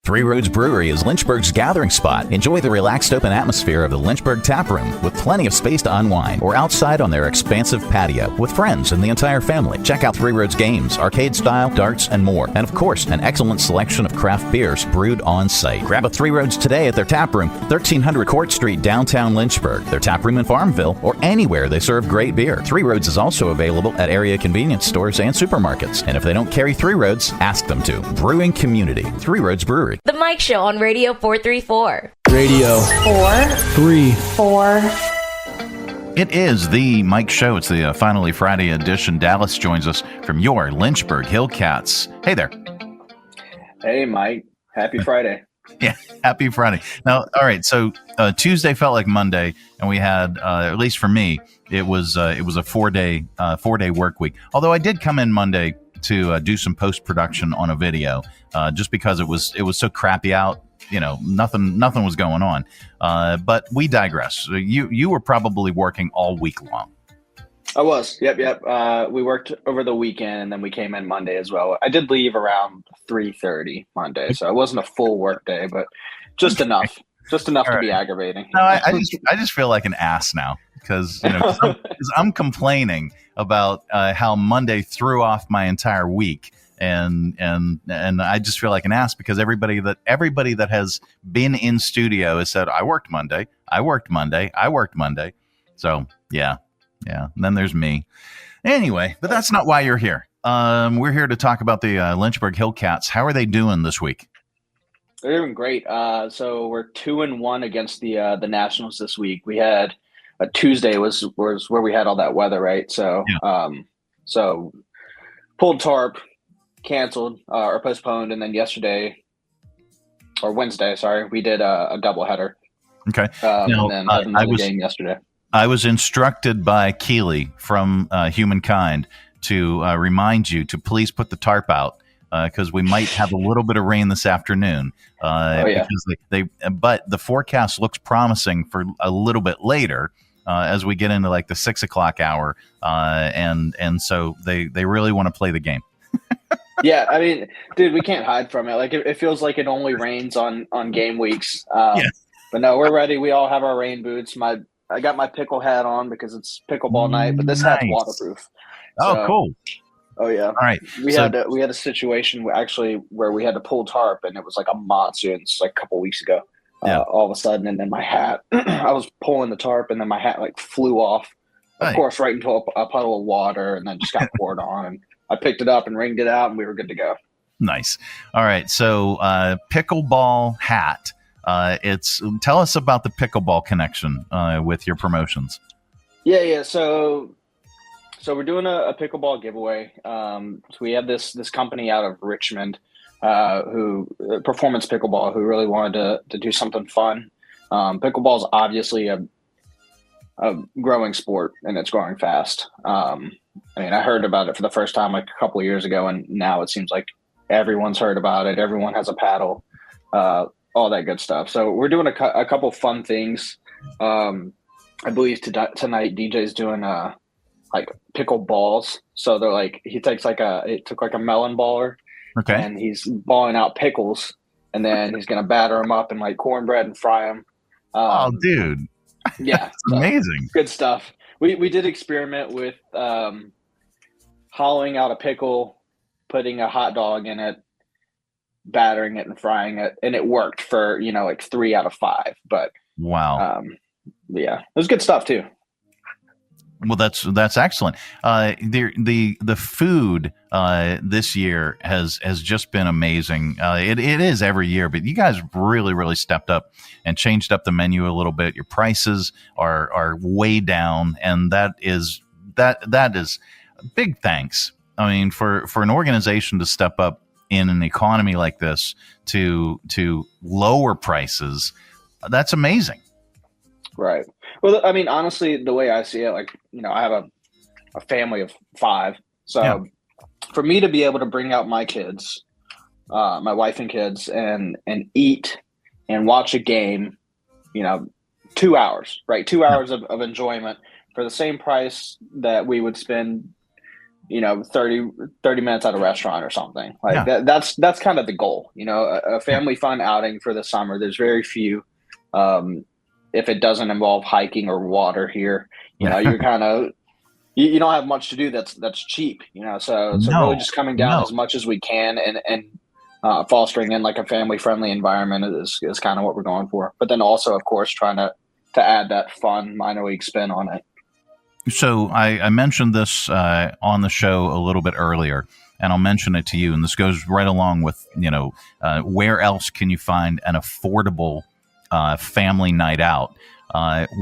Three Roads Brewery is Lynchburg's gathering spot. Enjoy the relaxed open atmosphere of the Lynchburg Tap Room with plenty of space to unwind, or outside on their expansive patio with friends and the entire family. Check out Three Roads games, arcade style, darts, and more. And of course, an excellent selection of craft beers brewed on site. Grab a Three Roads today at their tap room, 1300 Court Street, downtown Lynchburg, their tap room in Farmville, or anywhere they serve great beer. Three Roads is also available at area convenience stores and supermarkets. And if they don't carry Three Roads, ask them to. Brewing community. Three Roads Brewery. The Mike Show on Radio 434. Radio 434. It is the Mike Show. It's the Finally Friday edition. Dallas joins us from your Lynchburg Hillcats. Hey there. Hey, Mike. Happy Friday. Yeah, happy Friday. Now, all right. So Tuesday felt like Monday, and we had, at least for me, it was a 4-day work week. Although I did come in Monday to do some post-production on a video, just because it was so crappy out. Nothing was going on. But we digress. You were probably working all week long. I was. Yep. We worked over the weekend, and then we came in Monday as well. I did leave around 3:30 Monday, so it wasn't a full work day, but just enough to be aggravating. No, I just feel like an ass now because I'm complaining about how Monday threw off my entire week. and I just feel like an ass because everybody that has been in studio has said, I worked Monday. So yeah. And then there's me. Anyway, but that's not why you're here. We're here to talk about the Lynchburg Hillcats. How are they doing this week? They're doing great. So we're 2-1 against the Nationals this week. We had Tuesday was where we had all that weather, right? So so pulled tarp, canceled or postponed, and then Wednesday, we did a doubleheader. Okay. And then another game yesterday. I was instructed by Keeley from Humankind to remind you to please put the tarp out because we might have a little bit of rain this afternoon. Because but the forecast looks promising for a little bit later as we get into like the 6 o'clock hour, and so they really want to play the game. Yeah, I mean, dude, we can't hide from it. Like it feels like it only rains on game weeks. But no, we're ready. We all have our rain boots. I got my pickle hat on because it's pickleball night, but this hat's waterproof. Oh, cool. Oh yeah. All right. We had a situation where we had to pull tarp, and it was like a monsoon. It's like a couple weeks ago. All of a sudden, and then my hat. I was pulling the tarp, and then my hat like flew off. Of course, right into a puddle of water, and then just got poured on. And I picked it up and wringed it out, and we were good to go. Nice. All right. So pickleball hat. Tell us about the pickleball connection with your promotions. Yeah. So we're doing a pickleball giveaway. So we have this company out of Richmond, who Performance Pickleball, who really wanted to do something fun. Pickleball is obviously a growing sport, and it's growing fast. I mean, I heard about it for the first time like a couple of years ago, and now it seems like everyone's heard about it. Everyone has a paddle. All that good stuff. So we're doing a couple fun things. I believe tonight DJ's doing like pickle balls. So they're like, he took like a melon baller, okay, and he's balling out pickles, and then he's gonna batter them up in like cornbread and fry them. Oh, dude, yeah, amazing, good stuff. We did experiment with hollowing out a pickle, putting a hot dog in it, battering it and frying it, and it worked for like 3 out of 5. But wow, yeah, it was good stuff too. Well, that's excellent. The food this year has just been amazing. It is every year, but you guys really stepped up and changed up the menu a little bit. Your prices are way down, and that is big thanks. I mean, for an organization to step up in an economy like this to lower prices, that's amazing. Right. Well, I mean, honestly, the way I see it, like, I have a family of 5. So for me to be able to bring out my kids, my wife and kids, and eat and watch a game, 2 hours, right? 2 hours of enjoyment for the same price that we would spend 30 minutes at a restaurant or something like that. That's kind of the goal, a family fun outing for the summer. There's very few, if it doesn't involve hiking or water here, you're kind of, you don't have much to do. That's cheap, so really just coming down as much as we can and fostering in like a family friendly environment is kind of what we're going for. But then also, of course, trying to add that fun minor league spin on it. So I mentioned this on the show a little bit earlier, and I'll mention it to you. And this goes right along with, where else can you find an affordable family night out?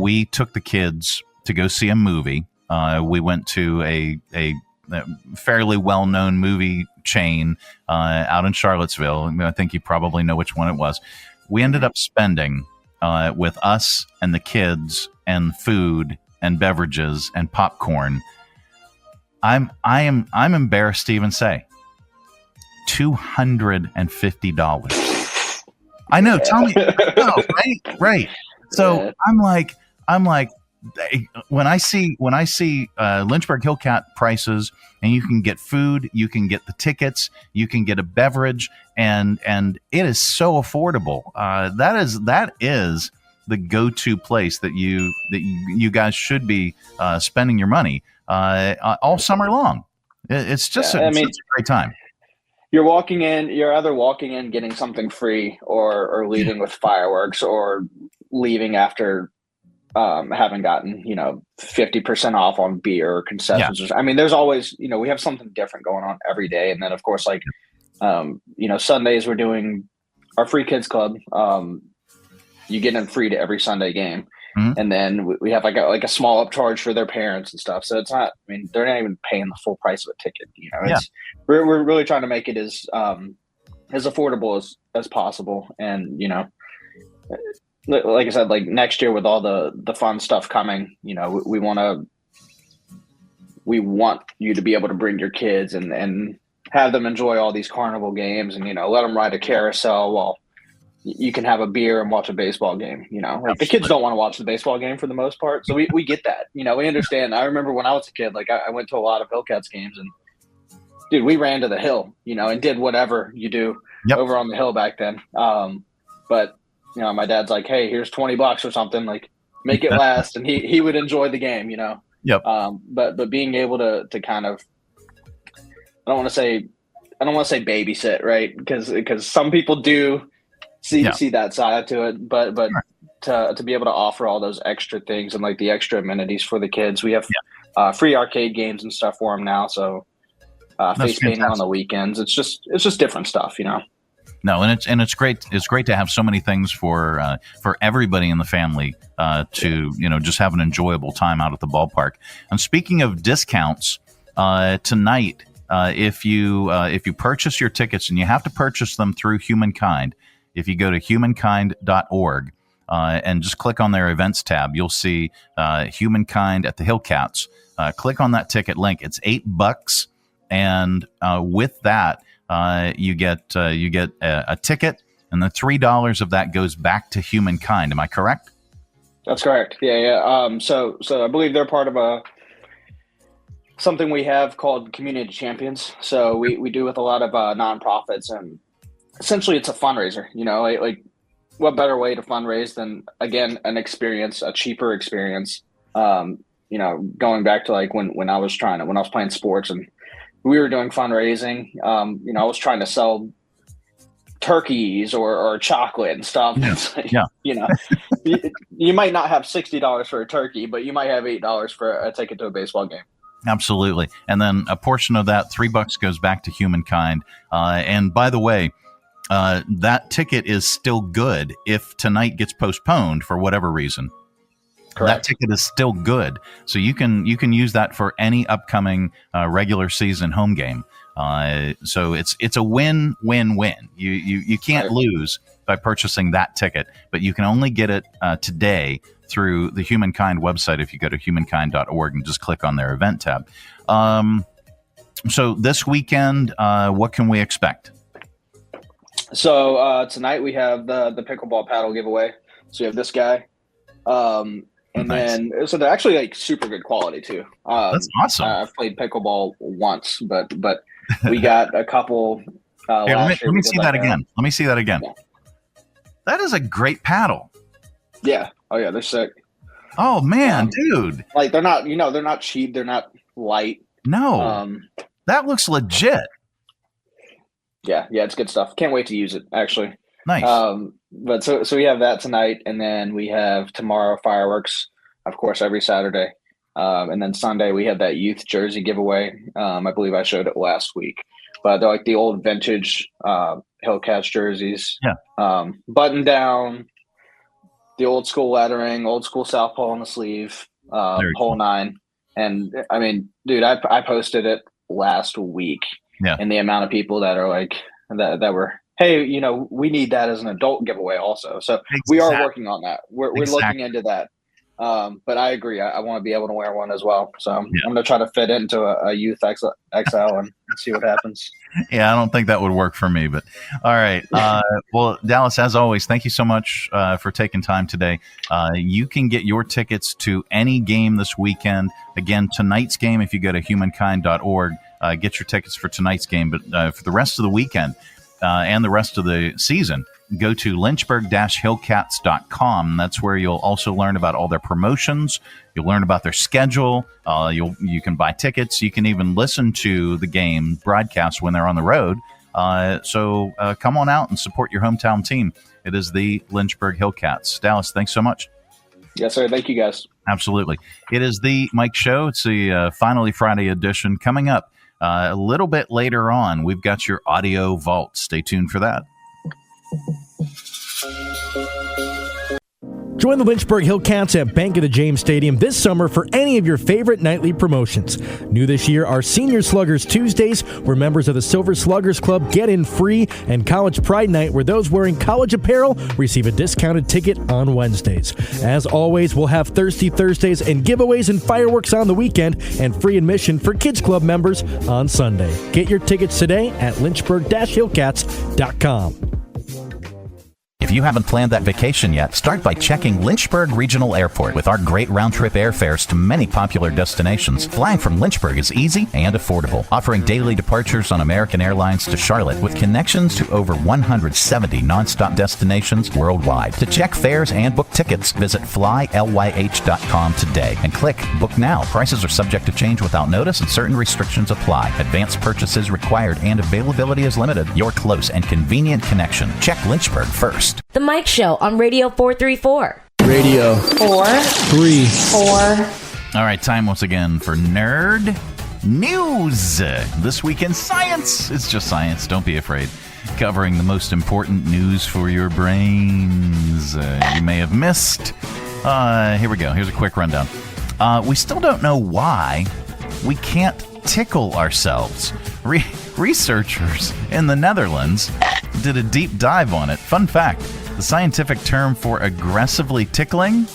We took the kids to go see a movie. We went to a fairly well-known movie chain out in Charlottesville. I think you probably know which one it was. We ended up spending with us and the kids and food and beverages and popcorn. I'm embarrassed to even say $250. I know. Tell me, right? So I'm like, when I see Lynchburg Hillcat prices, and you can get food, you can get the tickets, you can get a beverage, and it is so affordable. That is the go-to place that you guys should be spending your money all summer long. It's just such a great time. you're either walking in getting something free or leaving with fireworks or leaving after having gotten 50% off on beer or concessions. I mean, there's always we have something different going on every day. And then of course, like Sundays we're doing our free kids club. You get in free to every Sunday game. Mm-hmm. And then we have like a small upcharge for their parents and stuff. So it's not, I mean, they're not even paying the full price of a ticket. We're really trying to make it as affordable as possible. And, like I said, like next year with all the fun stuff coming, we want you to be able to bring your kids and have them enjoy all these carnival games and, let them ride a carousel while you can have a beer and watch a baseball game. Like the kids don't want to watch the baseball game for the most part. So we get that, we understand. I remember when I was a kid, like I went to a lot of Hillcats games and dude, we ran to the hill, and did whatever you do over on the hill back then. But my dad's like, hey, here's $20 or something, like make it last. And he would enjoy the game, Yep. But being able to kind of, I don't want to say babysit, right? Because some people do see that side to it, but to be able to offer all those extra things and like the extra amenities for the kids, we have free arcade games and stuff for them now. So face painting on the weekends, it's just different stuff, No, and it's great. It's great to have so many things for everybody in the family to just have an enjoyable time out at the ballpark. And speaking of discounts, tonight, if you purchase your tickets, and you have to purchase them through Humankind, if you go to humankind.org and just click on their events tab, you'll see Humankind at the Hillcats. Click on that ticket link. It's $8, and with that, you get a ticket, and the $3 of that goes back to Humankind. Am I correct? That's correct. Yeah. So I believe they're part of something we have called Community Champions. So we do with a lot of nonprofits, and essentially it's a fundraiser. Like what better way to fundraise than, again, an experience, a cheaper experience. Going back to like when I was playing sports and we were doing fundraising, I was trying to sell turkeys or chocolate and stuff. Yeah. You might not have $60 for a turkey, but you might have $8 for a ticket to a baseball game. Absolutely. And then a portion of that, $3 goes back to Humankind. And by the way, that ticket is still good if tonight gets postponed for whatever reason. Correct. That ticket is still good, so you can use that for any upcoming regular season home game. So it's a win-win-win. You can't lose by purchasing that ticket, but you can only get it today through the Humankind website if you go to humankind.org and just click on their event tab. So this weekend, what can we expect? So tonight we have the pickleball paddle giveaway. So we have this guy. And then, so they're actually like super good quality too. That's awesome. I've played pickleball once, but we got a couple. Let me see that again. Let me see that again. Yeah. That is a great paddle. Yeah. Oh yeah, they're sick. Oh man, dude. Like they're not, they're not cheap. They're not light. No. That looks legit. Yeah, it's good stuff. Can't wait to use it, actually. Nice. But so we have that tonight, and then we have tomorrow fireworks, of course, every Saturday. And then Sunday we have that youth jersey giveaway. I believe I showed it last week. But they're like the old vintage Hillcats jerseys. Yeah. Button down, the old school lettering, old school southpaw on the sleeve, whole nine. And I mean, dude, I posted it last week. Yeah. And the amount of people that are like that were, hey, we need that as an adult giveaway also. So we are working on that. We're looking into that. But I agree. I want to be able to wear one as well. So I'm going to try to fit into a youth XL and see what happens. Yeah, I don't think that would work for me, but all right. Well, Dallas, as always, thank you so much for taking time today. You can get your tickets to any game this weekend. Again, tonight's game, if you go to humankind.org, get your tickets for tonight's game. But for the rest of the weekend and the rest of the season, go to lynchburg-hillcats.com. That's where you'll also learn about all their promotions. You'll learn about their schedule. You can buy tickets. You can even listen to the game broadcast when they're on the road So come on out and support your hometown team. It is the Lynchburg Hillcats. Dallas, thanks so much. Yes, sir. Thank you, guys. Absolutely. It is the Mike Show. It's the Finally Friday edition. Coming up a little bit later on, we've got your Audio Vault. Stay tuned for that. Join the Lynchburg Hillcats at Bank of the James Stadium this summer for any of your favorite nightly promotions. New this year are Senior Sluggers Tuesdays, where members of the Silver Sluggers Club get in free, and College Pride Night, where those wearing college apparel receive a discounted ticket on Wednesdays. As always, we'll have Thirsty Thursdays and giveaways and fireworks on the weekend, and free admission for Kids Club members on Sunday. Get your tickets today at lynchburg-hillcats.com. If you haven't planned that vacation yet, start by checking Lynchburg Regional Airport. With our great round-trip airfares to many popular destinations, flying from Lynchburg is easy and affordable, offering daily departures on American Airlines to Charlotte with connections to over 170 nonstop destinations worldwide. To check fares and book tickets, visit flylyh.com today and click Book Now. Prices are subject to change without notice and certain restrictions apply. Advanced purchases required and availability is limited. Your close and convenient connection. Check Lynchburg first. The Mike Show on Radio 434. Radio 434. All right, time once again for Nerd News. This week in science. It's just science. Don't be afraid. Covering the most important news for your brains you may have missed. Here we go. Here's a quick rundown. We still don't know why we can't tickle ourselves. Researchers in the Netherlands did a deep dive on it. Fun fact, the scientific term for aggressively tickling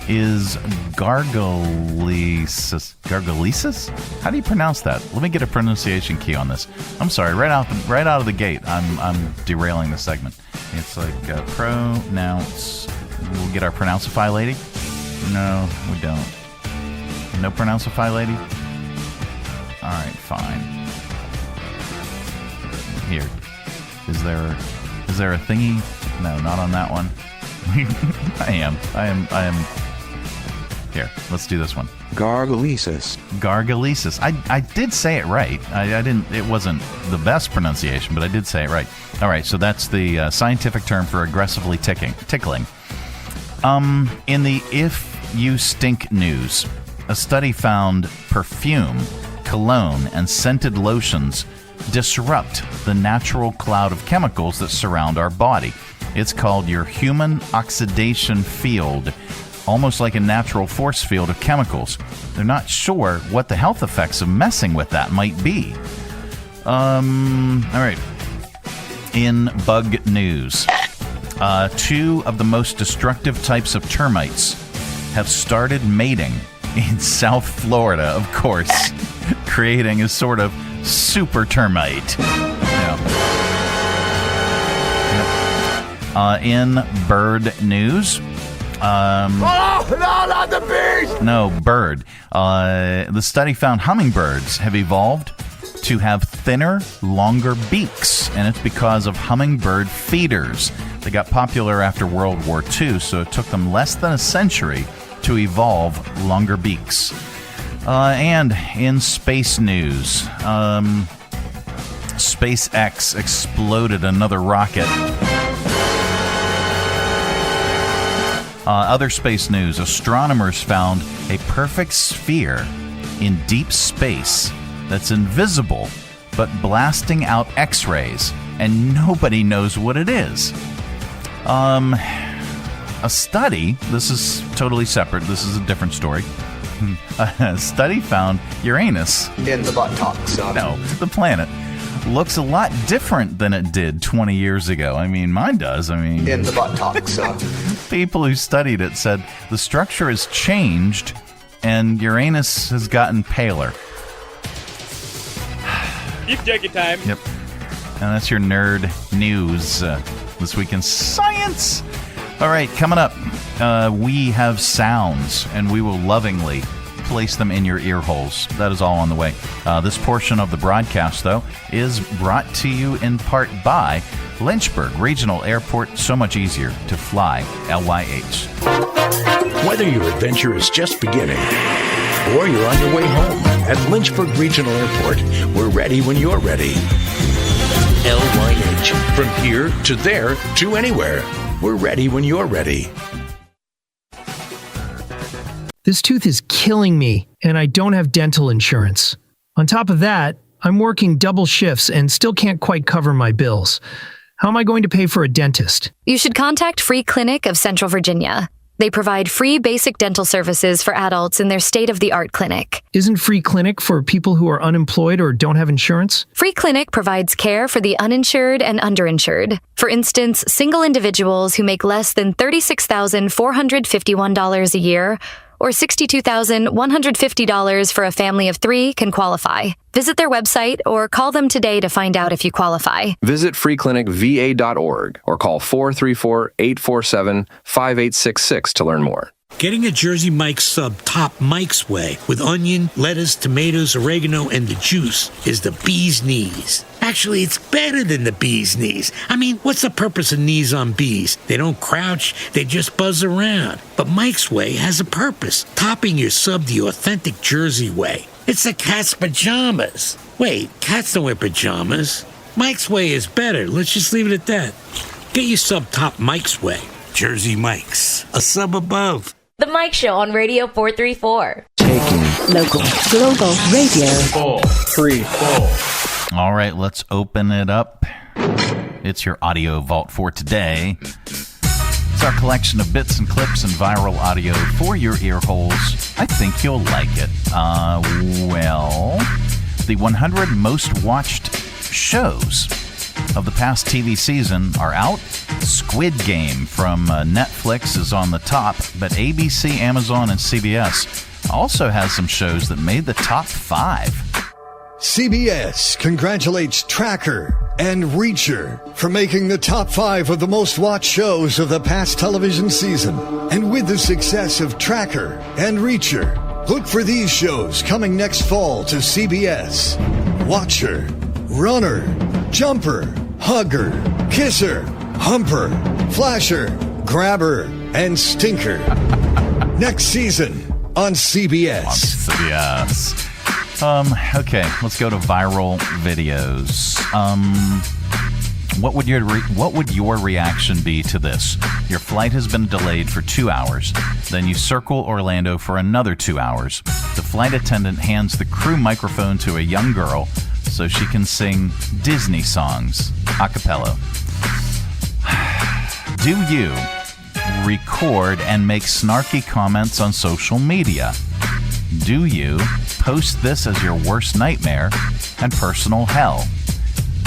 is gargalesis. Gargalesis? How do you pronounce that? Let me get a pronunciation key on this. I'm sorry, right out of the gate, I'm derailing the segment. It's like pronounce. We'll get our Pronounceify lady. No, we don't. No Pronounceify lady? All right, fine. Here. Is there a thingy? No, not on that one. I am. Here, let's do this one. Gargalesis. Gargalesis. I did say it right. I didn't. It wasn't the best pronunciation, but I did say it right. All right, so that's the scientific term for aggressively tickling. In the If You Stink news, a study found perfume, cologne, and scented lotions disrupt the natural cloud of chemicals that surround our body. It's called your human oxidation field, almost like a natural force field of chemicals. They're not sure what the health effects of messing with that might be. All right. In bug news, 2 of the most destructive types of termites have started mating in South Florida, of course, creating a sort of super termite. In bird news, no, not the bees! No, bird. The study found hummingbirds have evolved to have thinner, longer beaks, and it's because of hummingbird feeders. They got popular after World War II, so it took them less than a century to evolve longer beaks. And in space news, SpaceX exploded another rocket. Other space news, astronomers found a perfect sphere in deep space that's invisible but blasting out X-rays, and nobody knows what it is. A study, this is totally separate, this is a different story. A study found Uranus. In the buttocks. No, the planet looks a lot different than it did 20 years ago. I mean, mine does. In the buttocks. People who studied it said the structure has changed and Uranus has gotten paler. Keep jacket time. Yep. And that's your nerd news this week in science. All right, coming up, we have sounds, and we will lovingly place them in your ear holes. That is all on the way. This portion of the broadcast, though, is brought to you in part by Lynchburg Regional Airport. So much easier to fly, LYH. Whether your adventure is just beginning or you're on your way home, at Lynchburg Regional Airport, we're ready when you're ready. LYH. From here to there to anywhere. We're ready when you're ready. This tooth is killing me, and I don't have dental insurance. On top of that, I'm working double shifts and still can't quite cover my bills. How am I going to pay for a dentist? You should contact Free Clinic of Central Virginia. They provide free basic dental services for adults in their state-of-the-art clinic. Isn't Free Clinic for people who are unemployed or don't have insurance? Free Clinic provides care for the uninsured and underinsured. For instance, single individuals who make less than $36,451 a year or $62,150 for a family of 3 can qualify. Visit their website or call them today to find out if you qualify. Visit freeclinicva.org or call 434-847-5866 to learn more. Getting a Jersey Mike's sub top Mike's way with onion, lettuce, tomatoes, oregano, and the juice is the bee's knees. Actually, it's better than the bee's knees. I mean, what's the purpose of knees on bees? They don't crouch, they just buzz around. But Mike's Way has a purpose, topping your sub the authentic Jersey way. It's the cat's pajamas. Wait, cats don't wear pajamas. Mike's Way is better. Let's just leave it at that. Get your sub top Mike's Way. Jersey Mike's, a sub above. The Mike Show on Radio 434. Taking local, global radio. 4, 3, 4. All right, let's open it up. It's your audio vault for today. It's our collection of bits and clips and viral audio for your ear holes. I think you'll like it. The 100 most watched shows of the past TV season are out. Squid Game from Netflix is on the top, but ABC, Amazon, and CBS also has some shows that made the top 5. CBS congratulates Tracker and Reacher for making the top 5 of the most watched shows of the past television season. And with the success of Tracker and Reacher, look for these shows coming next fall to CBS. Watcher, Runner, Jumper, Hugger, Kisser, Humper, Flasher, Grabber, and Stinker. Next season on CBS. Okay, let's go to viral videos. What would your reaction be to this? Your flight has been delayed for 2 hours. Then you circle Orlando for another 2 hours. The flight attendant hands the crew microphone to a young girl so she can sing Disney songs a cappella. Do you record and make snarky comments on social media? Do you post this as your worst nightmare and personal hell?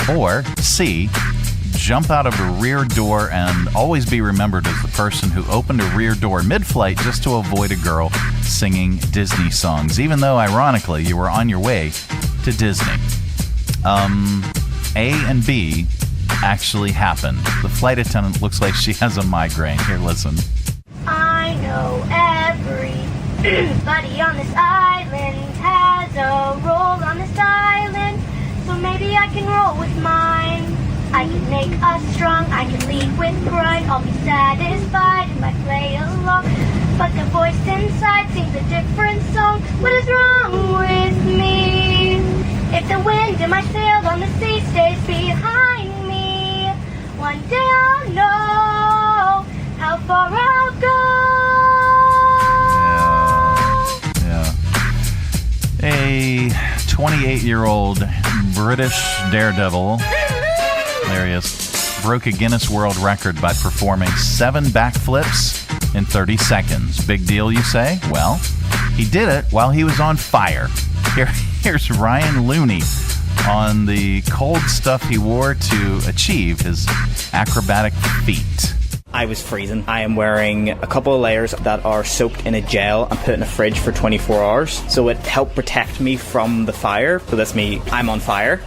Or C, jump out of a rear door and always be remembered as the person who opened a rear door mid-flight just to avoid a girl singing Disney songs, even though, ironically, you were on your way to Disney? A and B actually happened. The flight attendant looks like she has a migraine. Here, listen. I know everybody on this island has a role on this island, so maybe I can roll with mine. I can make us strong, I can lead with pride, I'll be satisfied if I play along. But the voice inside sings a different song. What is wrong with me? If the wind in my sails on the sea stays behind me, one day I'll know how far I'll go. A 28-year-old British daredevil, there he is, broke a Guinness World Record by performing 7 backflips in 30 seconds. Big deal, you say? Well, he did it while he was on fire. Here's Ryan Looney on the cold stuff he wore to achieve his acrobatic feat. I was freezing. I am wearing a couple of layers that are soaked in a gel and put in a fridge for 24 hours. So it helped protect me from the fire. So that's me. I'm on fire.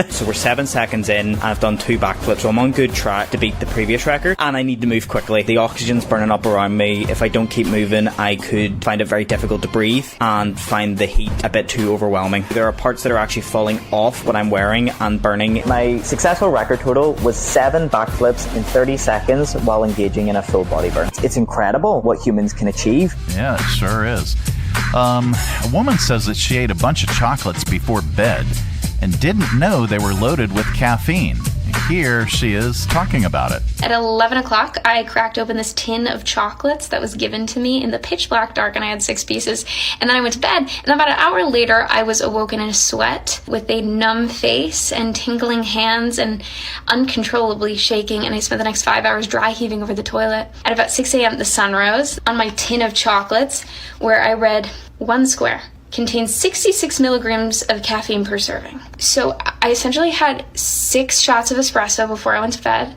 So we're 7 seconds in and I've done 2 backflips. So I'm on good track to beat the previous record. And I need to move quickly. The oxygen's burning up around me. If I don't keep moving, I could find it very difficult to breathe and find the heat a bit too overwhelming. There are parts that are actually falling off what I'm wearing and burning. My successful record total was 7 backflips in 30 seconds while engaging in a full body burn. It's incredible what humans can achieve. Yeah, it sure is. A woman says that she ate a bunch of chocolates before bed and didn't know they were loaded with caffeine. Here she is talking about it. At 11 o'clock, I cracked open this tin of chocolates that was given to me in the pitch black dark, and I had 6 pieces. And then I went to bed, and about an hour later, I was awoken in a sweat with a numb face and tingling hands and uncontrollably shaking, and I spent the next 5 hours dry heaving over the toilet. At about 6 a.m., the sun rose on my tin of chocolates, where I read 1 square. Contains 66 milligrams of caffeine per serving. So I essentially had 6 shots of espresso before I went to bed,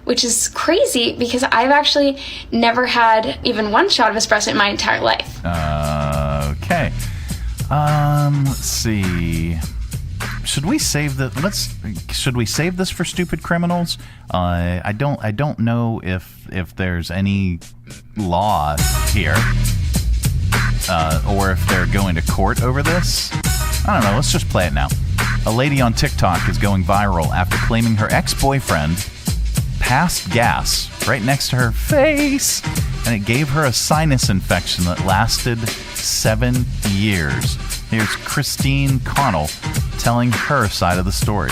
which is crazy because I've actually never had even 1 shot of espresso in my entire life. Okay. Let's see. Should we save Should we save this for Stupid Criminals? I don't know if there's any law here. Or if they're going to court over this. I don't know. Let's just play it now. A lady on TikTok is going viral after claiming her ex-boyfriend passed gas right next to her face, and it gave her a sinus infection that lasted 7 years. Here's Christine Connell telling her side of the story.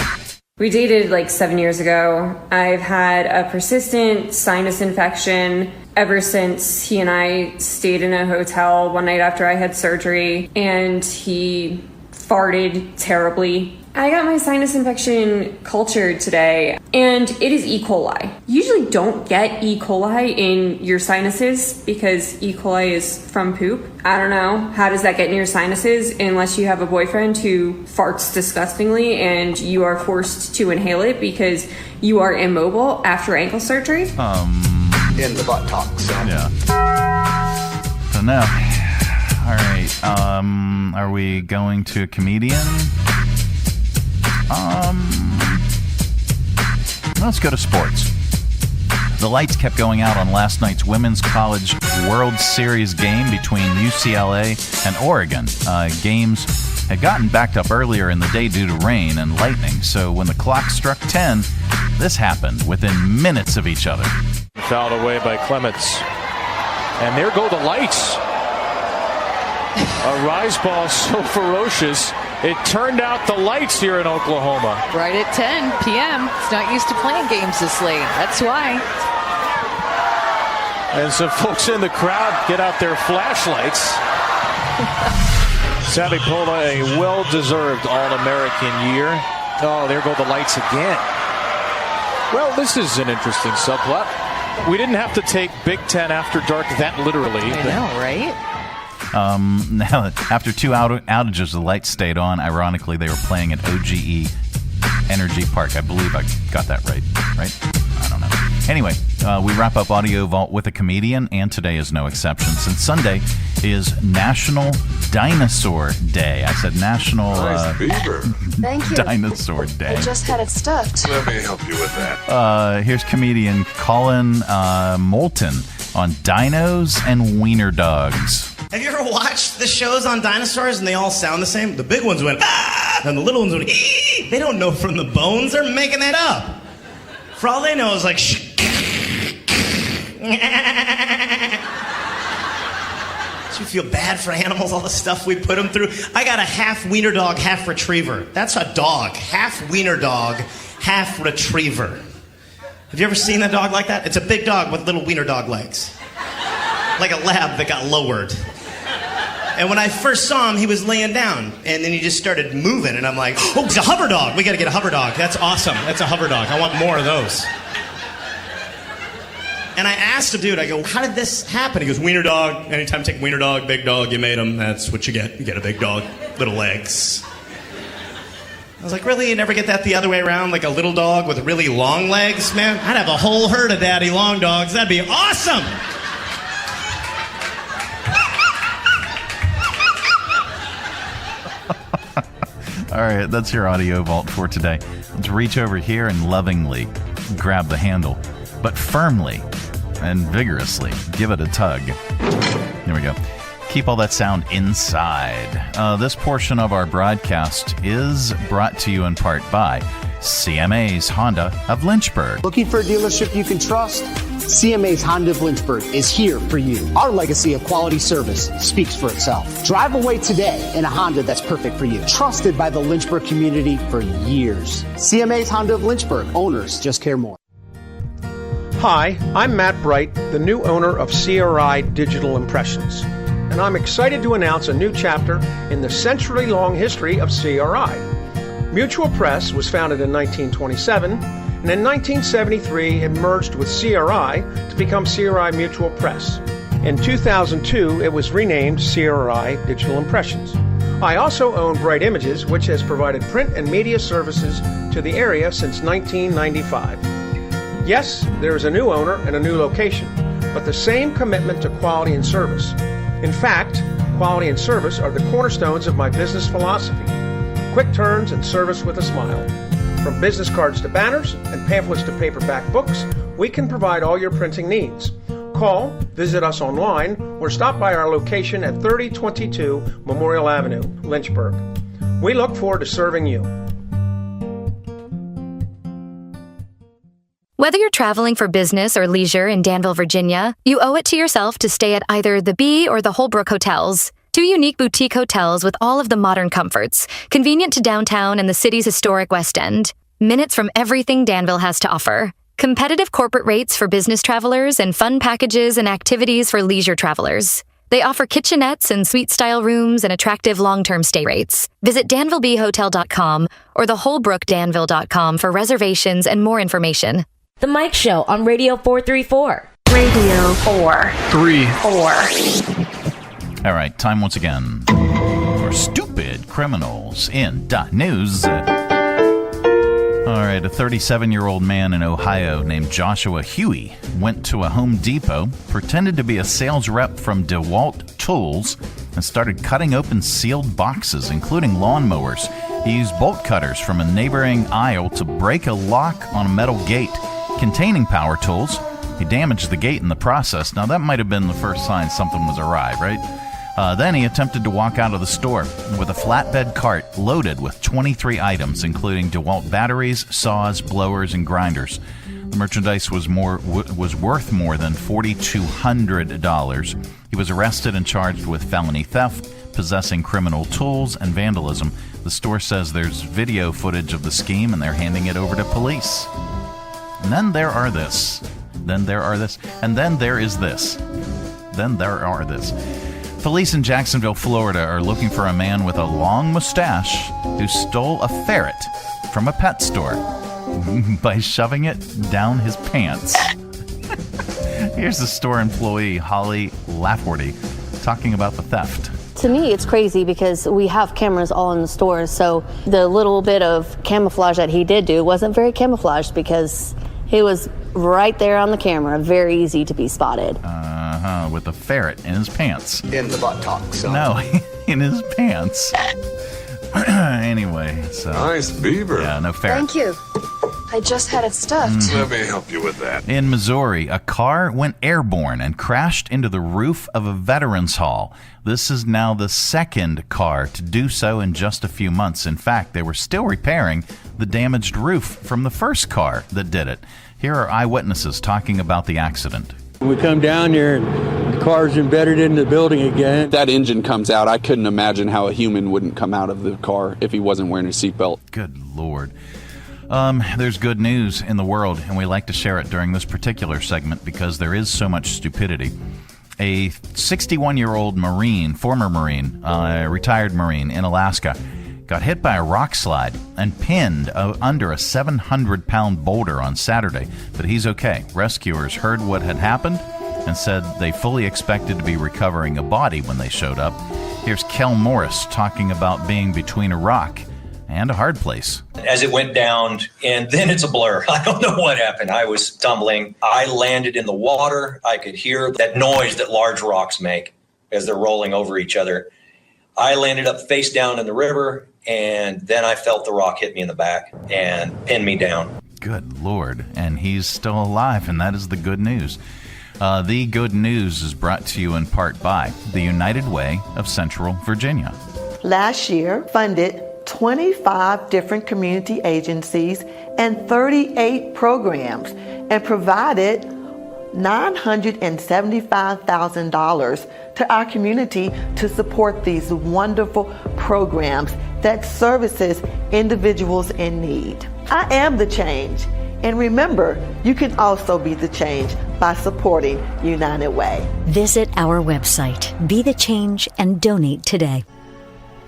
We dated like 7 years ago. I've had a persistent sinus infection ever since he and I stayed in a hotel one night after I had surgery, and he farted terribly. I got my sinus infection cultured today, and it is E. coli. You usually don't get E. coli in your sinuses because E. coli is from poop. I don't know. How does that get in your sinuses unless you have a boyfriend who farts disgustingly and you are forced to inhale it because you are immobile after ankle surgery? In the buttocks. Yeah. Don't know. All right. Are we going to a comedian? Let's go to sports. The lights kept going out on last night's Women's College World Series game between UCLA and Oregon. Games had gotten backed up earlier in the day due to rain and lightning, so when the clock struck 10, this happened within minutes of each other. Fouled away by Clements. And there go the lights. A rise ball so ferocious, it turned out the lights here in Oklahoma. Right at 10 p.m. It's not used to playing games this late. That's why. And some folks in the crowd get out their flashlights. Savipola, a well-deserved All-American year. Oh, there go the lights again. Well, this is an interesting subplot. We didn't have to take Big Ten After Dark that literally. I know, right? Now, after 2 outages, the lights stayed on. Ironically, they were playing at OGE Energy Park. I believe I got that right? I don't know. Anyway, we wrap up Audio Vault with a comedian, and today is no exception, since Sunday is National Dinosaur Day. I said National Thank you. Dinosaur Day. I just had it stuffed. Let me help you with that. Here's comedian Colin Moulton on dinos and wiener dogs. Have you ever watched the shows on dinosaurs and they all sound the same? The big ones went, ah, and the little ones went, ee. They don't know from the bones. They're making that up. For all they know is like, shh. Do you feel bad for animals, all the stuff we put them through? I got a half wiener dog, half retriever. That's a dog. Half wiener dog, half retriever. Have you ever seen a dog like that? It's a big dog with little wiener dog legs. Like a lab that got lowered. And when I first saw him, he was laying down. And then he just started moving. And I'm like, oh, it's a hover dog. We got to get a hover dog. That's awesome. That's a hover dog. I want more of those. And I asked the dude, I go, how did this happen? He goes, wiener dog. Anytime you take wiener dog, big dog, you made him. That's what you get. You get a big dog, little legs. I was like, really? You never get that the other way around? Like a little dog with really long legs? Man, I'd have a whole herd of daddy long dogs. That'd be awesome. All right, that's your Audio Vault for today. Let's reach over here and lovingly grab the handle, but firmly and vigorously give it a tug. There we go. Keep all that sound inside. This portion of our broadcast is brought to you in part by CMA's Honda of Lynchburg. Looking for a dealership you can trust? CMA's Honda of Lynchburg is here for you. Our legacy of quality service speaks for itself. Drive away today in a Honda that's perfect for you. Trusted by the Lynchburg community for years. CMA's Honda of Lynchburg. Owners just care more. Hi, I'm Matt Bright, the new owner of CRI Digital Impressions, and I'm excited to announce a new chapter in the century-long history of CRI. Mutual Press was founded in 1927, and in 1973 it merged with CRI to become CRI Mutual Press. In 2002, it was renamed CRI Digital Impressions. I also own Bright Images, which has provided print and media services to the area since 1995. Yes, there is a new owner and a new location, but the same commitment to quality and service. In fact, quality and service are the cornerstones of my business philosophy. Quick turns and service with a smile. From business cards to banners and pamphlets to paperback books, we can provide all your printing needs. Call, visit us online, or stop by our location at 3022 Memorial Avenue, Lynchburg. We look forward to serving you. Whether you're traveling for business or leisure in Danville, Virginia, you owe it to yourself to stay at either the Bee or the Holbrook hotels. 2 unique boutique hotels with all of the modern comforts, convenient to downtown and the city's historic West End. Minutes from everything Danville has to offer. Competitive corporate rates for business travelers and fun packages and activities for leisure travelers. They offer kitchenettes and suite-style rooms and attractive long-term stay rates. Visit DanvilleBeeHotel.com or theholbrookdanville.com for reservations and more information. The Mike Show on Radio 434. Radio 434. All right, time once again for Stupid Criminals in .news. All right, a 37-year-old man in Ohio named Joshua Huey went to a Home Depot, pretended to be a sales rep from DeWalt Tools, and started cutting open sealed boxes, including lawnmowers. He used bolt cutters from a neighboring aisle to break a lock on a metal gate containing power tools. He damaged the gate in the process. Now, that might have been the first sign something was awry, right? Then he attempted to walk out of the store with a flatbed cart loaded with 23 items, including DeWalt batteries, saws, blowers, and grinders. The merchandise was worth more than $4,200. He was arrested and charged with felony theft, possessing criminal tools, and vandalism. The store says there's video footage of the scheme, and they're handing it over to police. And then there are this. Then there are this. And then there is this. Then there are this. Police in Jacksonville, Florida are looking for a man with a long mustache who stole a ferret from a pet store by shoving it down his pants. Here's the store employee, Holly Lafferty, talking about the theft. To me, it's crazy because we have cameras all in the store, so the little bit of camouflage that he did do wasn't very camouflaged because he was right there on the camera, very easy to be spotted. With a ferret in his pants. In the buttocks. No, in his pants. Anyway, so. Nice beaver. Yeah, no ferret. Thank you. I just had it stuffed. Let me help you with that. In Missouri, a car went airborne and crashed into the roof of a veterans hall. This is now the second car to do so in just a few months. In fact, they were still repairing the damaged roof from the first car that did it. Here are eyewitnesses talking about the accident. We come down here and the car's embedded into the building again. That engine comes out. I couldn't imagine how a human wouldn't come out of the car if he wasn't wearing a seatbelt. Good Lord. There's good news in the world, and we like to share it during this particular segment because there is so much stupidity. A 61-year-old Marine, former Marine, retired Marine in Alaska, got hit by a rock slide and pinned under a 700-pound boulder on Saturday, but he's okay. Rescuers heard what had happened and said they fully expected to be recovering a body when they showed up. Here's Kel Morris talking about being between a rock and a hard place. As it went down, and then it's a blur. I don't know what happened. I was tumbling. I landed in the water. I could hear that noise that large rocks make as they're rolling over each other. I landed up face down in the river, and then I felt the rock hit me in the back and pinned me down. Good Lord. And he's still alive, and that is the good news. The good news is brought to you in part by the United Way of Central Virginia. Last year, funded 25 different community agencies and 38 programs and provided $975,000 to our community to support these wonderful programs that services individuals in need. I am the change. And remember, you can also be the change by supporting United Way. Visit our website, Be the Change, and donate today.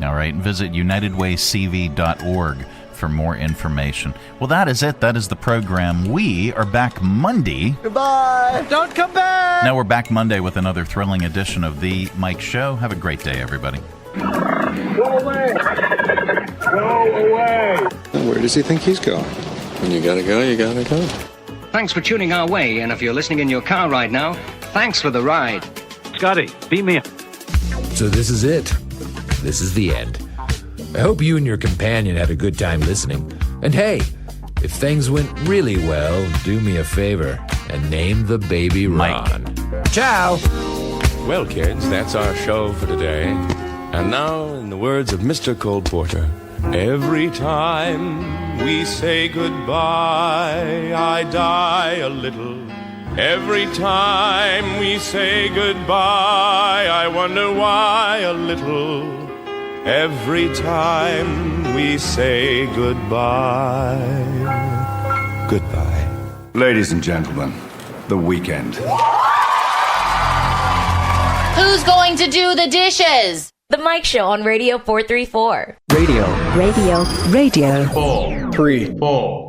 All right, visit unitedwaycv.org for more information. Well, that is it. That is the program. We are back Monday. Goodbye. Don't come back. Now we're back Monday with another thrilling edition of The Mike Show. Have a great day, everybody. Go away. Go away. Where does he think he's going? When you gotta go, you gotta go. Thanks for tuning our way, and if you're listening in your car right now, thanks for the ride. Scotty, beat me up. So this is it. This is the end. I hope you and your companion had a good time listening. And hey, if things went really well, do me a favor and name the baby Ron. Ciao! Well, kids, that's our show for today. And now, in the words of Mr. Cole Porter, every time we say goodbye, I die a little. Every time we say goodbye, I wonder why a little. Every time we say goodbye. Goodbye. Ladies and gentlemen, the weekend. Who's going to do the dishes? The Mike Show on Radio 434. Radio. 4, 3, 4.